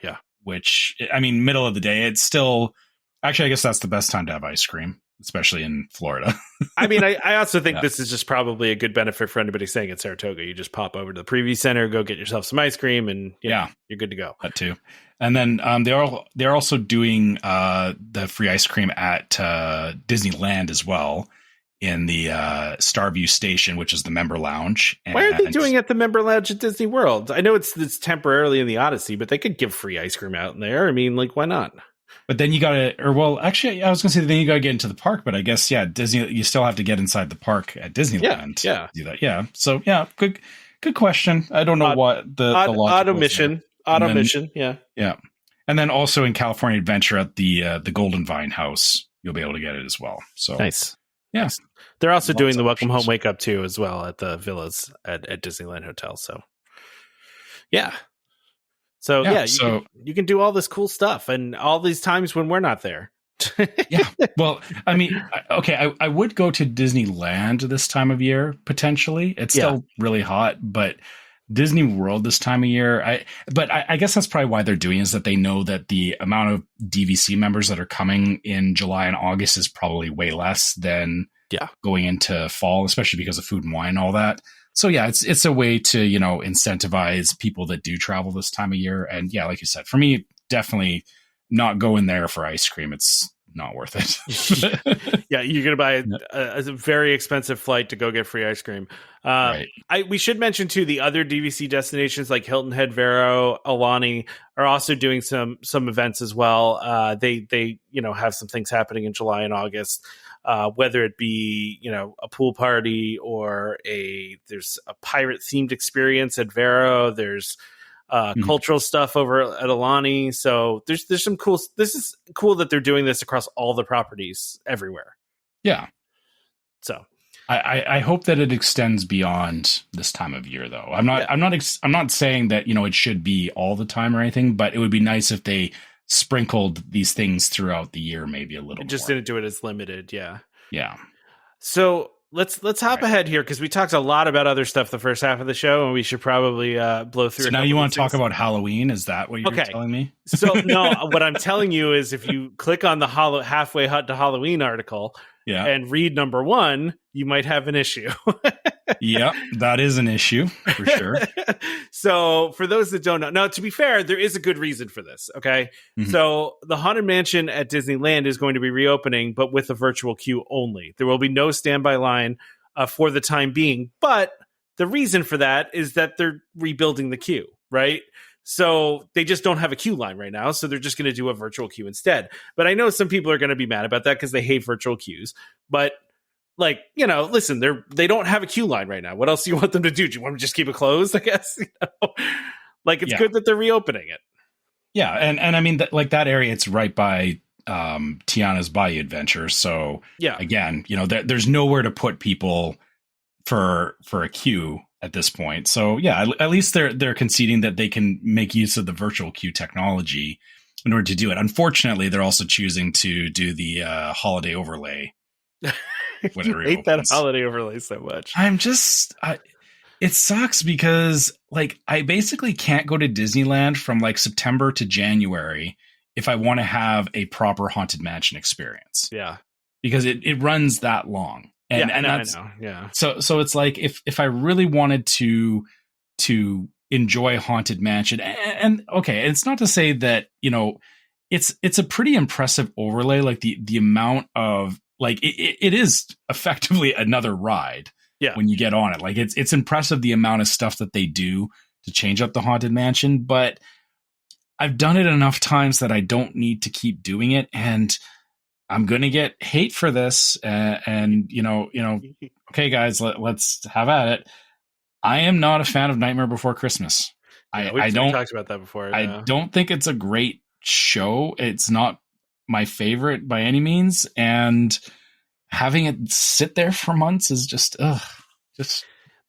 Which, I mean, middle of the day, it's still... Actually, I guess that's the best time to have ice cream, especially in Florida. I mean, I also think this is just probably a good benefit for anybody staying at Saratoga. You just pop over to the Preview Center, go get yourself some ice cream, and you're good to go. That too. And then they're also doing the free ice cream at Disneyland as well, in the Starview Station, which is the member lounge. Why are they doing it at the member lounge at Disney World? I know it's temporarily in the Odyssey, but they could give free ice cream out in there. I mean, like, why not? But then you got to, or well, actually, I was going to say then you got to get into the park, but I guess, Disney, you still have to get inside the park at Disneyland. Yeah. To do that. Yeah. So, good question. I don't know what the odd omission. Yeah. Yeah. And then also in California Adventure at the Golden Vine House, you'll be able to get it as well. So nice. Yeah. They're also doing the Welcome Home Wake Up too, as well at the villas at Disneyland Hotel. So, yeah. So you can do all this cool stuff, and all these times when we're not there. Yeah. Well, I mean, okay, I would go to Disneyland this time of year, potentially. It's still really hot, but Disney World this time of year, I guess that's probably why they're doing is that they know that the amount of DVC members that are coming in July and August is probably way less than going into fall, especially because of Food and Wine and all that. So it's a way to, you know, incentivize people that do travel this time of year. And like you said, for me, definitely not going there for ice cream. It's not worth it. Yeah, you're going to buy a very expensive flight to go get free ice cream. Right. We should mention too the other DVC destinations like Hilton Head, Vero, Alani are also doing some events as well. They you know have some things happening in July and August. Whether it be, you know, a pool party or there's a pirate themed experience at Vero. There's cultural stuff over at Alani. So there's some cool. This is cool that they're doing this across all the properties everywhere. Yeah. So I hope that it extends beyond this time of year, though. I'm not saying that, you know, it should be all the time or anything, but it would be nice if they sprinkled these things throughout the year, maybe a little. Just more. Didn't do it as limited. Yeah. So let's hop ahead here because we talked a lot about other stuff the first half of the show, and we should probably blow through. So now you want to talk about Halloween? Is that what you're telling me? So no, what I'm telling you is if you click on the halfway hut to Halloween article and read number 1, you might have an issue. Yep, that is an issue for sure. So for those that don't know, now to be fair, there is a good reason for this. Okay. Mm-hmm. So the Haunted Mansion at Disneyland is going to be reopening, but with a virtual queue only. There will be no standby line for the time being. But the reason for that is that they're rebuilding the queue, right? So they just don't have a queue line right now. So they're just going to do a virtual queue instead. But I know some people are going to be mad about that because they hate virtual queues. But like, you know, listen, they don't have a queue line right now. What else do you want them to do? Do you want them to just keep it closed? I guess, you know? Like it's good that they're reopening it. Yeah, and I mean that area, it's right by Tiana's Bayou Adventure. So again, you know, there's nowhere to put people for a queue at this point. So at least they're conceding that they can make use of the virtual queue technology in order to do it. Unfortunately, they're also choosing to do the holiday overlay. You hate that holiday overlay so much. It sucks because like I basically can't go to Disneyland from like September to January if I want to have a proper Haunted Mansion experience. Yeah. Because it runs that long. And I that's, know. Yeah. So it's like if I really wanted to enjoy Haunted Mansion, and okay, it's not to say that, you know, it's a pretty impressive overlay, like the amount of like it is effectively another ride. Yeah. When you get on it, like it's impressive the amount of stuff that they do to change up the Haunted Mansion, but I've done it enough times that I don't need to keep doing it, and I'm going to get hate for this. And you know, okay, guys, let's have at it. I am not a fan of Nightmare Before Christmas. Yeah, I don't talked about that before. I don't think it's a great show. It's not my favorite by any means, and having it sit there for months is just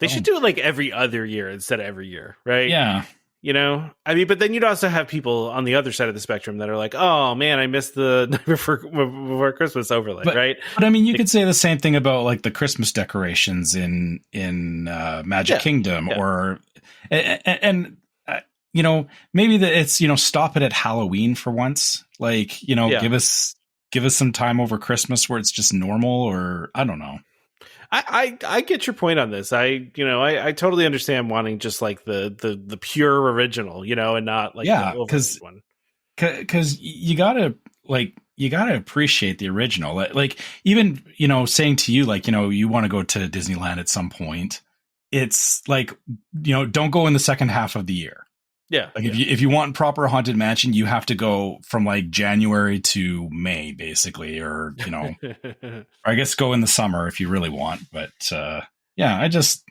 they should do it like every other year instead of every year, right? Yeah. You know, I mean, but then you'd also have people on the other side of the spectrum that are like, "Oh man, I missed the Night Before Christmas overlay," right? But I mean, you could say the same thing about like the Christmas decorations in Magic Kingdom, or and you know, maybe it's, you know, stop it at Halloween for once, like, you know, give us some time over Christmas where it's just normal, or I don't know. I get your point on this. I totally understand wanting just like the pure original, you know, and not like the overlaid one. Because you gotta appreciate the original. Like even, you know, saying to you, like, you know, you want to go to Disneyland at some point. It's like, you know, don't go in the second half of the year. Yeah. Like if you want proper Haunted Mansion, you have to go from like January to May, basically, or, you know, or I guess go in the summer if you really want. But I just,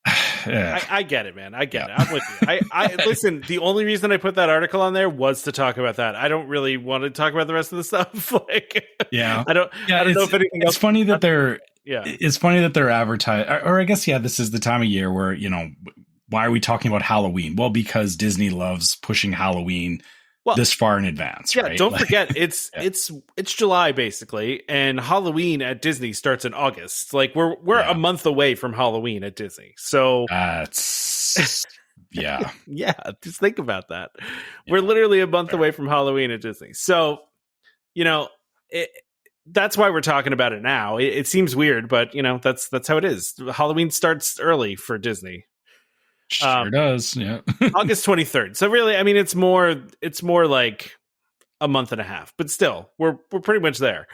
I get it, man. I get it. I'm with you. I listen. The only reason I put that article on there was to talk about that. I don't really want to talk about the rest of the stuff. Like, I don't know if anything else. It's funny that they're, it's funny that they're advertising, or I guess, this is the time of year where, you know, why are we talking about Halloween? Well, because Disney loves pushing Halloween this far in advance. Yeah, right? Don't forget it's July basically, and Halloween at Disney starts in August. Like we're a month away from Halloween at Disney. So that's yeah, just think about that. We're literally a month away from Halloween at Disney. So, you know, that's why we're talking about it now. It seems weird, but you know, that's how it is. Halloween starts early for Disney. Sure does. Yeah. August 23rd. So really, I mean, it's more like a month and a half, but still we're pretty much there.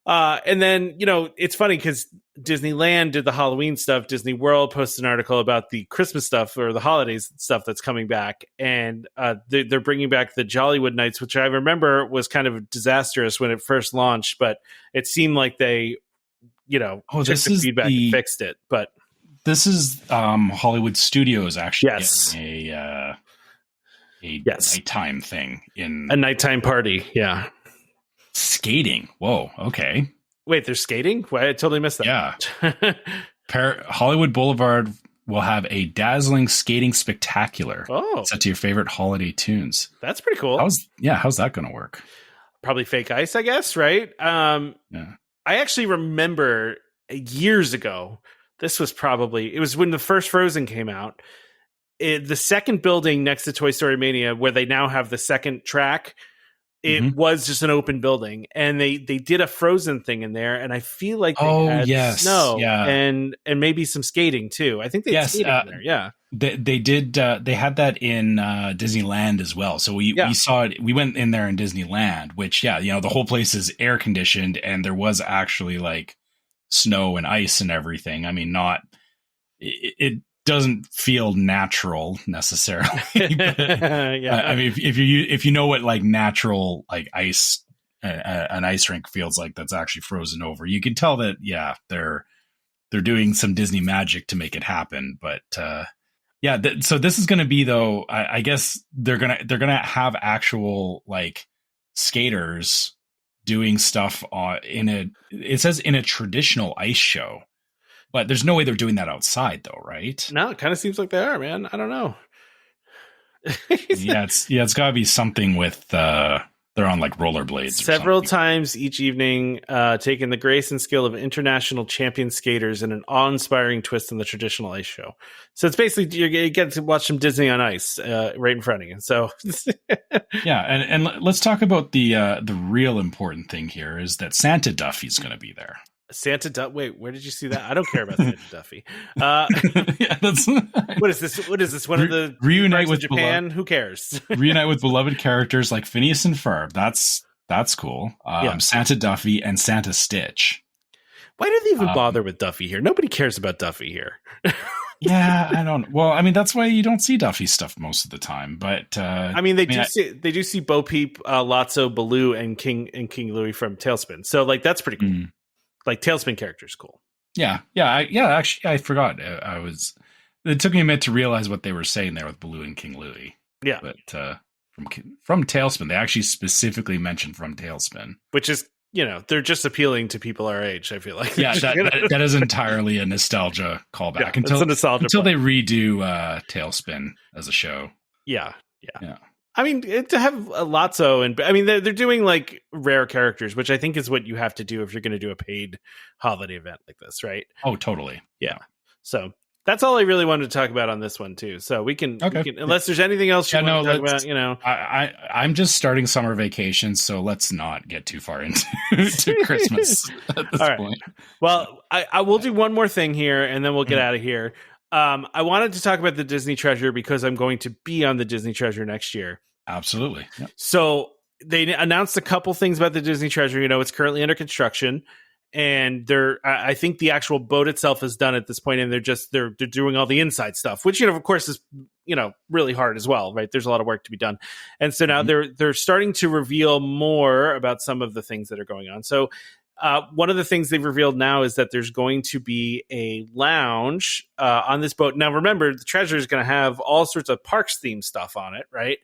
And then, you know, it's funny because Disneyland did the Halloween stuff. Disney World posted an article about the Christmas stuff or the holidays stuff that's coming back. And they're bringing back the Jollywood Nights, which I remember was kind of disastrous when it first launched, but it seemed like they, you know, took the feedback and fixed it. But this is Hollywood Studios actually getting a nighttime thing in a nighttime party. Yeah. Skating. Whoa. Okay. Wait, they're skating? Why, I totally missed that. Yeah. Hollywood Boulevard will have a dazzling skating spectacular set to your favorite holiday tunes. That's pretty cool. How's that going to work? Probably fake ice, I guess, right? I actually remember years ago, it was when the first Frozen came out. The second building next to Toy Story Mania, where they now have the second track, it was just an open building, and they did a Frozen thing in there, and I feel like they had snow and maybe some skating too. I think they had skating in there. Yeah, they did. They had that in Disneyland as well. So we saw it. We went in there in Disneyland, which the whole place is air conditioned, and there was actually like snow and ice and everything. I mean, it doesn't feel natural necessarily. But, I mean, if you know what like natural like ice, an ice rink feels like that's actually frozen over, you can tell that they're doing some Disney magic to make it happen. But so this is going to be though. I guess they're gonna have actual like skaters doing stuff it says in a traditional ice show, but there's no way they're doing that outside though, right? No, it kind of seems like they are, man. I don't know. It's gotta be something with They're on like rollerblades. Several times each evening, taking the grace and skill of international champion skaters in an awe-inspiring twist on the traditional ice show. So it's basically you get to watch some Disney on ice right in front of you. So yeah, and let's talk about the real important thing here is that Santa Duffy's going to be there. Santa Duffy. Wait, where did you see that? I don't care about Santa Duffy. Yeah, that's what is this? What is this? One of the reunite with Japan? Who cares? Reunite with beloved characters like Phineas and Ferb. That's cool. Santa Duffy and Santa Stitch. Why do they even bother with Duffy here? Nobody cares about Duffy here. Yeah, I don't. Well, I mean, that's why you don't see Duffy stuff most of the time. But they do see Bo Peep, Lotso, Baloo, and King Louie from Tailspin. So like that's pretty cool. Like Tailspin character's cool. Yeah. Actually, I forgot. It took me a minute to realize what they were saying there with Baloo and King Louie. Yeah, but from Tailspin, they actually specifically mentioned from Tailspin, which is they're just appealing to people our age. I feel like that is entirely a nostalgia callback until they redo Tailspin as a show. Yeah. I mean, to have Lotso and they're doing like rare characters, which I think is what you have to do if you're going to do a paid holiday event like this, right? Oh, totally. Yeah. So that's all I really wanted to talk about on this one too. So we can unless there's anything else you want to talk about, I'm just starting summer vacation, so let's not get too far into Christmas at this point. Well, I will do one more thing here, and then we'll get out of here. I wanted to talk about the Disney Treasure because I'm going to be on the Disney Treasure next year. Absolutely. Yep. So they announced a couple things about the Disney Treasure. It's currently under construction, and I think the actual boat itself is done at this point, and they're doing all the inside stuff, which of course is really hard as well, right? There's a lot of work to be done, and so now they're starting to reveal more about some of the things that are going on. So. One of the things they've revealed now is that there's going to be a lounge on this boat. Now, remember, the Treasure is going to have all sorts of parks themed stuff on it, right?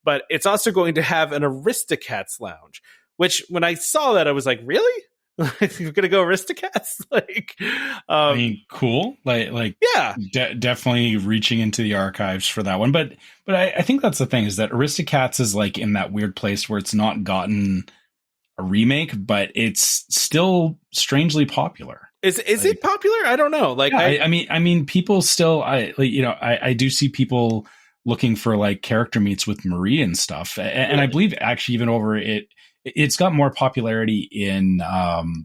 But it's also going to have an Aristocats lounge, which when I saw that, I was like, really? You're going to go Aristocats? Cool. Definitely reaching into the archives for that one. But I think that's the thing is that Aristocats is like in that weird place where it's not gotten a remake, but it's still strangely popular. Is it popular? I don't know. I mean, people still. I do see people looking for like character meets with Marie and stuff, and I believe actually even over it's got more popularity in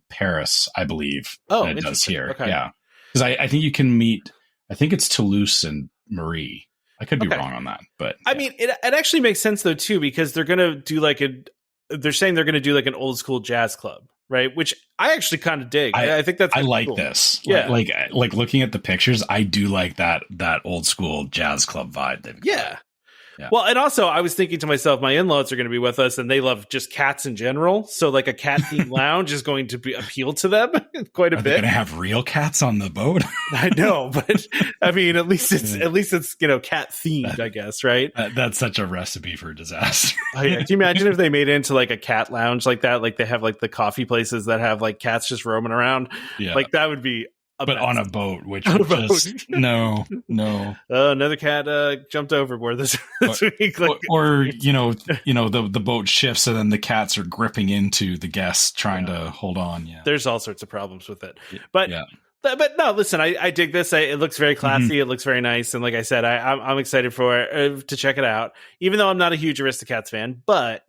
Paris, I believe, than it does here. Okay. Yeah, because I think you can meet. I think it's Toulouse and Marie. I could be wrong on that, but I mean, it actually makes sense though too because they're gonna do they're saying they're going to do like an old school jazz club, right? Which I actually kind of dig. I think that's I like cool. this. Yeah. Like looking at the pictures, I do like that old school jazz club vibe. Yeah. Well, and also I was thinking to myself, my in-laws are going to be with us and they love just cats in general. So like a cat themed lounge is going to appeal to them quite a bit. They're going to have real cats on the boat. I know, but I mean, at least it's cat themed, I guess. Right. That's such a recipe for disaster. Oh, yeah. Can you imagine if they made it into like a cat lounge like that? Like they have like the coffee places that have like cats just roaming around. Yeah. Like that would be but on a boat, which just no. Another cat jumped overboard this week. Or the boat shifts and then the cats are gripping into the guests trying to hold on. Yeah, there's all sorts of problems with it. But no, listen, I dig this. It looks very classy. It looks very nice, and like I said, I'm excited to check it out. Even though I'm not a huge Aristocats fan, but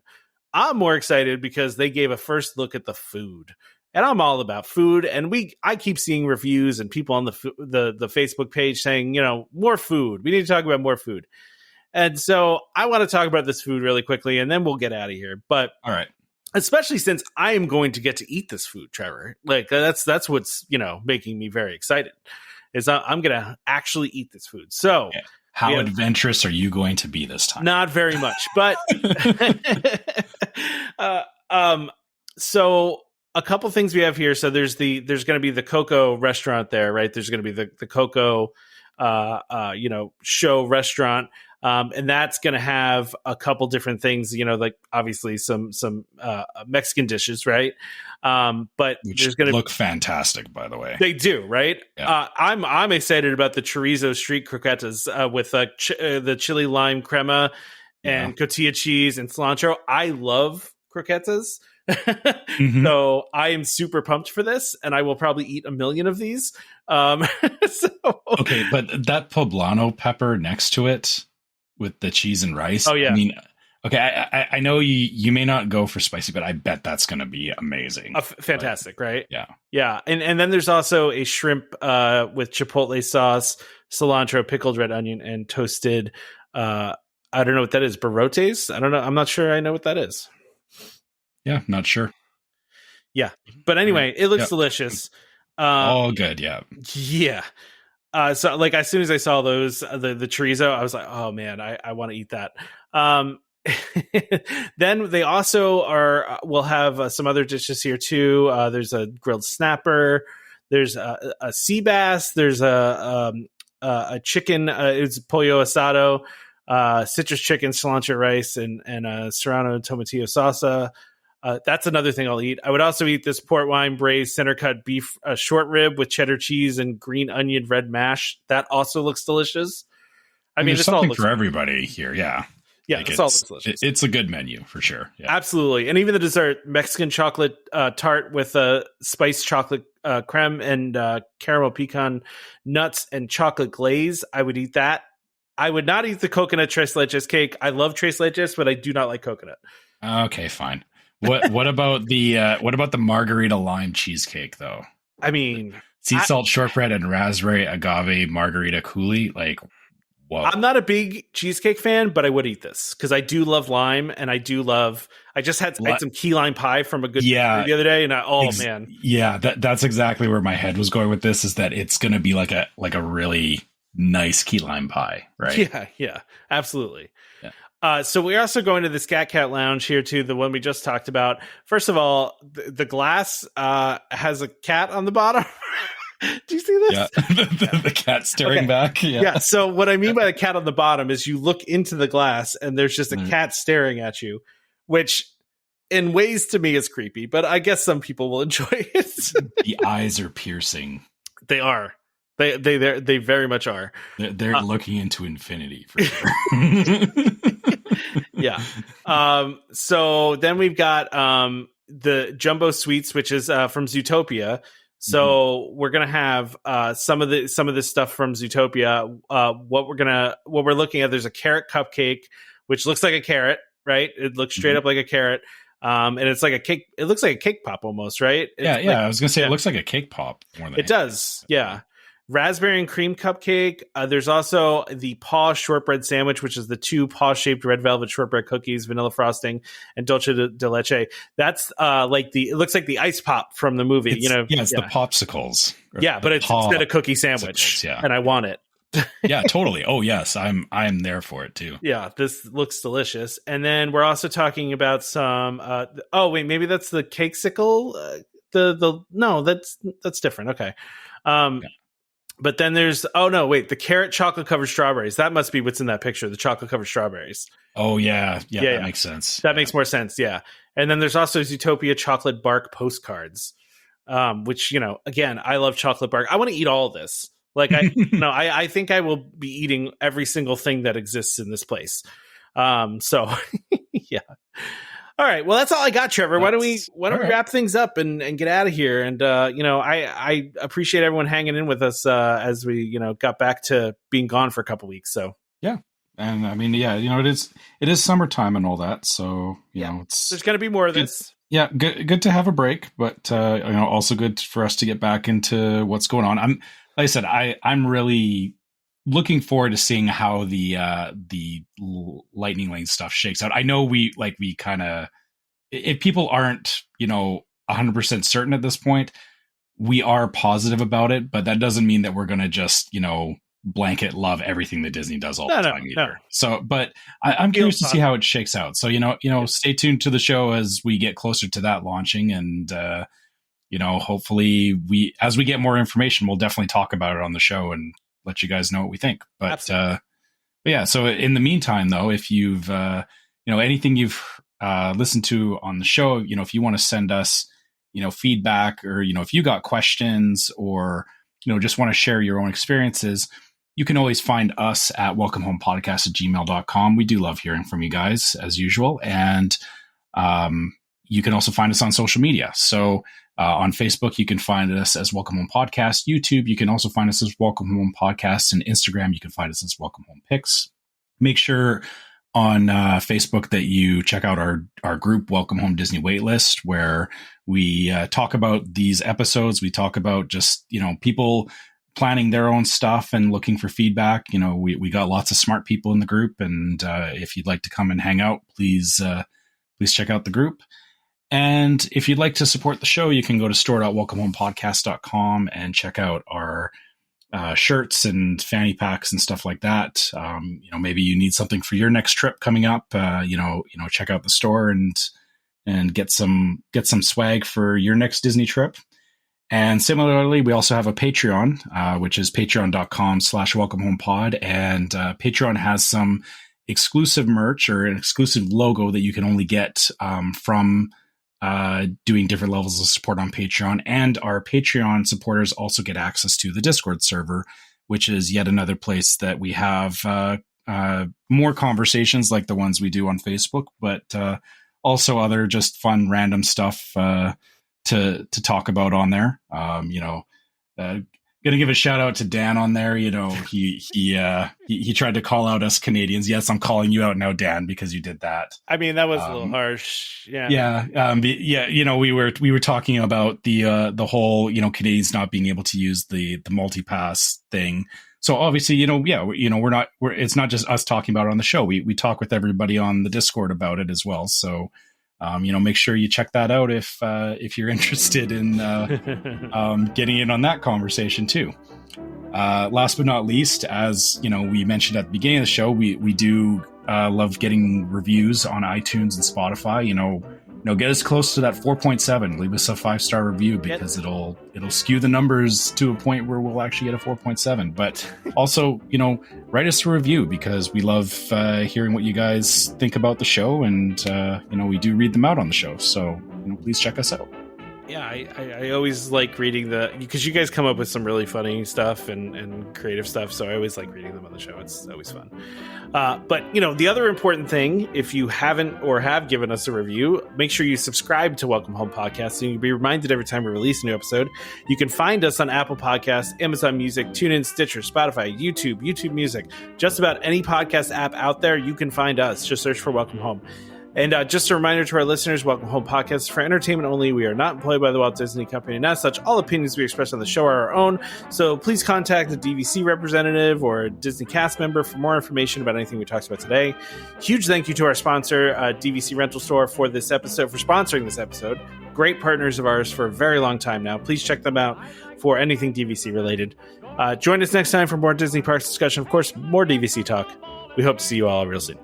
I'm more excited because they gave a first look at the food. And I'm all about food, and I keep seeing reviews and people on the Facebook page saying, more food. We need to talk about more food. And so I want to talk about this food really quickly, and then we'll get out of here. But all right, especially since I am going to get to eat this food, Trevor. Like that's what's making me very excited. Is I'm going to actually eat this food. So how adventurous are you going to be this time? Not very much, but so. A couple things we have here. So there's going to be the Coco restaurant there, right? There's going to be the Coco, show restaurant. And that's going to have a couple different things, like obviously some Mexican dishes, right? But which there's going to look fantastic, by the way. They do, right? Yeah. I'm excited about the chorizo street croquetas with the chili lime crema and cotija cheese and cilantro. I love croquettes. So I am super pumped for this, and I will probably eat 1 million of these. Okay, but that poblano pepper next to it with the cheese and rice. Oh, yeah. I mean, okay, I know you may not go for spicy, but I bet that's going to be amazing. Fantastic, right? Yeah. Yeah. And then there's also a shrimp with chipotle sauce, cilantro, pickled red onion, and toasted, I don't know what that is, barotes? I don't know. I'm not sure I know what that is. Yeah, not sure. Yeah. But anyway, it looks delicious. All good, yeah. Yeah. So like as soon as I saw those, the chorizo, I was like, oh man, I want to eat that. Then they also will have some other dishes here too. There's a grilled snapper. There's a sea bass. There's a chicken. It's pollo asado, citrus chicken, cilantro rice, and serrano tomatillo salsa. That's another thing I'll eat. I would also eat this port wine braised center cut beef short rib with cheddar cheese and green onion red mash. That also looks delicious. I mean, there's something for everybody here. Yeah. Yeah, like all looks delicious. It's a good menu for sure. Yeah. Absolutely. And even the dessert, Mexican chocolate tart with spiced chocolate creme and caramel pecan nuts and chocolate glaze. I would eat that. I would not eat the coconut tres leches cake. I love tres leches, but I do not like coconut. Okay, fine. What about the margarita lime cheesecake though? I mean, sea salt shortbread and raspberry agave margarita coulis. Like, whoa. I'm not a big cheesecake fan, but I would eat this because I do love lime, and I just had some key lime pie from a good the other day, and man, yeah, that's exactly where my head was going with this. Is that it's going to be like a really nice key lime pie, right? Yeah, absolutely. So we're also going to the Scat Cat Lounge here too, the one we just talked about. First of all, the glass has a cat on the bottom. Do you see this? Yeah, the cat staring back. Yeah. So what I mean by the cat on the bottom is you look into the glass and there's just a cat staring at you, which in ways to me is creepy, but I guess some people will enjoy it. The eyes are piercing. They are. They very much are. They're looking into infinity for sure. Yeah. So then we've got the Jumbo Sweets, which is from Zootopia. So we're gonna have some of this stuff from Zootopia. What we're looking at, there's a carrot cupcake, which looks like a carrot, right? It looks straight up like a carrot. And it's like a cake. It looks like a cake pop almost, right? I was gonna say it looks like a cake pop more than it does. Yeah. Raspberry and cream cupcake. There's also the paw shortbread sandwich, which is the 2 paw-shaped red velvet shortbread cookies, vanilla frosting, and dulce de leche. That's it looks like the ice pop from the movie. It's the popsicles. Yeah, but it's instead of cookie sandwich. Yeah, and I want it. Yeah, totally. Oh yes, I'm there for it too. Yeah, this looks delicious. And then we're also talking about some. Maybe that's the cake sickle. No, that's different. Okay. But then there's the carrot chocolate covered strawberries. That must be what's in that picture, the chocolate covered strawberries. Oh yeah, that makes sense. That makes more sense, yeah. And then there's also Zootopia chocolate bark postcards, which again, I love chocolate bark. I want to eat all of this. Like I think I will be eating every single thing that exists in this place. So yeah. All right. Well, that's all I got, Trevor. Why don't we wrap things up and get out of here? And I appreciate everyone hanging in with us as we got back to being gone for a couple weeks. So yeah, and I mean, it is summertime and all that. So there's going to be more of this. Yeah, good to have a break, but also good for us to get back into what's going on. Like I said, I'm really looking forward to seeing how the Lightning Lane stuff shakes out. I know we kind of, if people aren't 100% certain at this point, we are positive about it, but that doesn't mean that we're going to just blanket love everything that Disney does all the time either. No. So, but I'm curious to see how it shakes out. So stay tuned to the show as we get closer to that launching, and hopefully as we get more information, we'll definitely talk about it on the show and let you guys know what we think. But yeah, so in the meantime though, if you've anything you've listened to on the show, if you want to send us feedback, or if you got questions, or just want to share your own experiences, you can always find us at welcomehomepodcast@gmail.com. We do love hearing from you guys as usual. And you can also find us on social media. So on Facebook, you can find us as Welcome Home Podcast. YouTube, you can also find us as Welcome Home Podcast. And Instagram, you can find us as Welcome Home Pics. Make sure on Facebook that you check out our group, Welcome Home Disney Waitlist, where we talk about these episodes. We talk about just, people planning their own stuff and looking for feedback. We got lots of smart people in the group. And if you'd like to come and hang out, please check out the group. And if you'd like to support the show, you can go to store.welcomehomepodcast.com and check out our shirts and fanny packs and stuff like that. Maybe you need something for your next trip coming up. Check out the store and get some swag for your next Disney trip. And similarly, we also have a Patreon, which is patreon.com/welcomehomepod. And Patreon has some exclusive merch or an exclusive logo that you can only get from doing different levels of support on Patreon. And our Patreon supporters also get access to the Discord server, which is yet another place that we have more conversations like the ones we do on Facebook, but also other just fun, random stuff to talk about on there. Gonna give a shout out to Dan on there. He tried to call out us Canadians. Yes, I'm calling you out now, Dan, because you did that. I mean, that was a little harsh. Yeah. Yeah. We were talking about the whole, Canadians not being able to use the multipass thing. So obviously, it's not just us talking about it on the show. We talk with everybody on the Discord about it as well. So, make sure you check that out if you're interested in getting in on that conversation too. Last but not least, as we mentioned at the beginning of the show, we do love getting reviews on iTunes and Spotify. Get us close to that 4.7. Leave us a 5-star review because it'll skew the numbers to a point where we'll actually get a 4.7. But also, write us a review because we love hearing what you guys think about the show, and we do read them out on the show. So please check us out. Yeah, I always like reading because you guys come up with some really funny stuff and creative stuff, so I always like reading them on the show. It's always fun. But, the other important thing, if you haven't or have given us a review, make sure you subscribe to Welcome Home Podcast so you'll be reminded every time we release a new episode. You can find us on Apple Podcasts, Amazon Music, TuneIn, Stitcher, Spotify, YouTube Music, just about any podcast app out there, you can find us. Just search for Welcome Home. And just a reminder to our listeners, Welcome Home Podcast is for entertainment only. We are not employed by the Walt Disney Company, and as such, all opinions we express on the show are our own. So please contact a DVC representative or a Disney cast member for more information about anything we talked about today. Huge thank you to our sponsor, DVC Rental Store, for sponsoring this episode. Great partners of ours for a very long time now. Please check them out for anything DVC related. Join us next time for more Disney Parks discussion. Of course, more DVC talk. We hope to see you all real soon.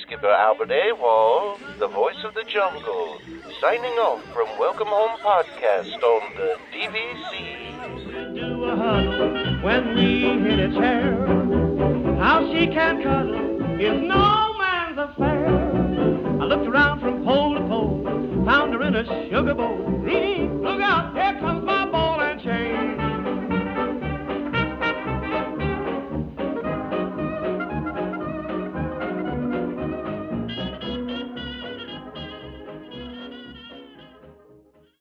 Skipper Albert Awol, the voice of the jungle, signing off from Welcome Home Podcast on the DVC. Do a huddle when we hit a chair. How she can cuddle is no man's affair. I looked around from pole to pole, found her in a sugar bowl.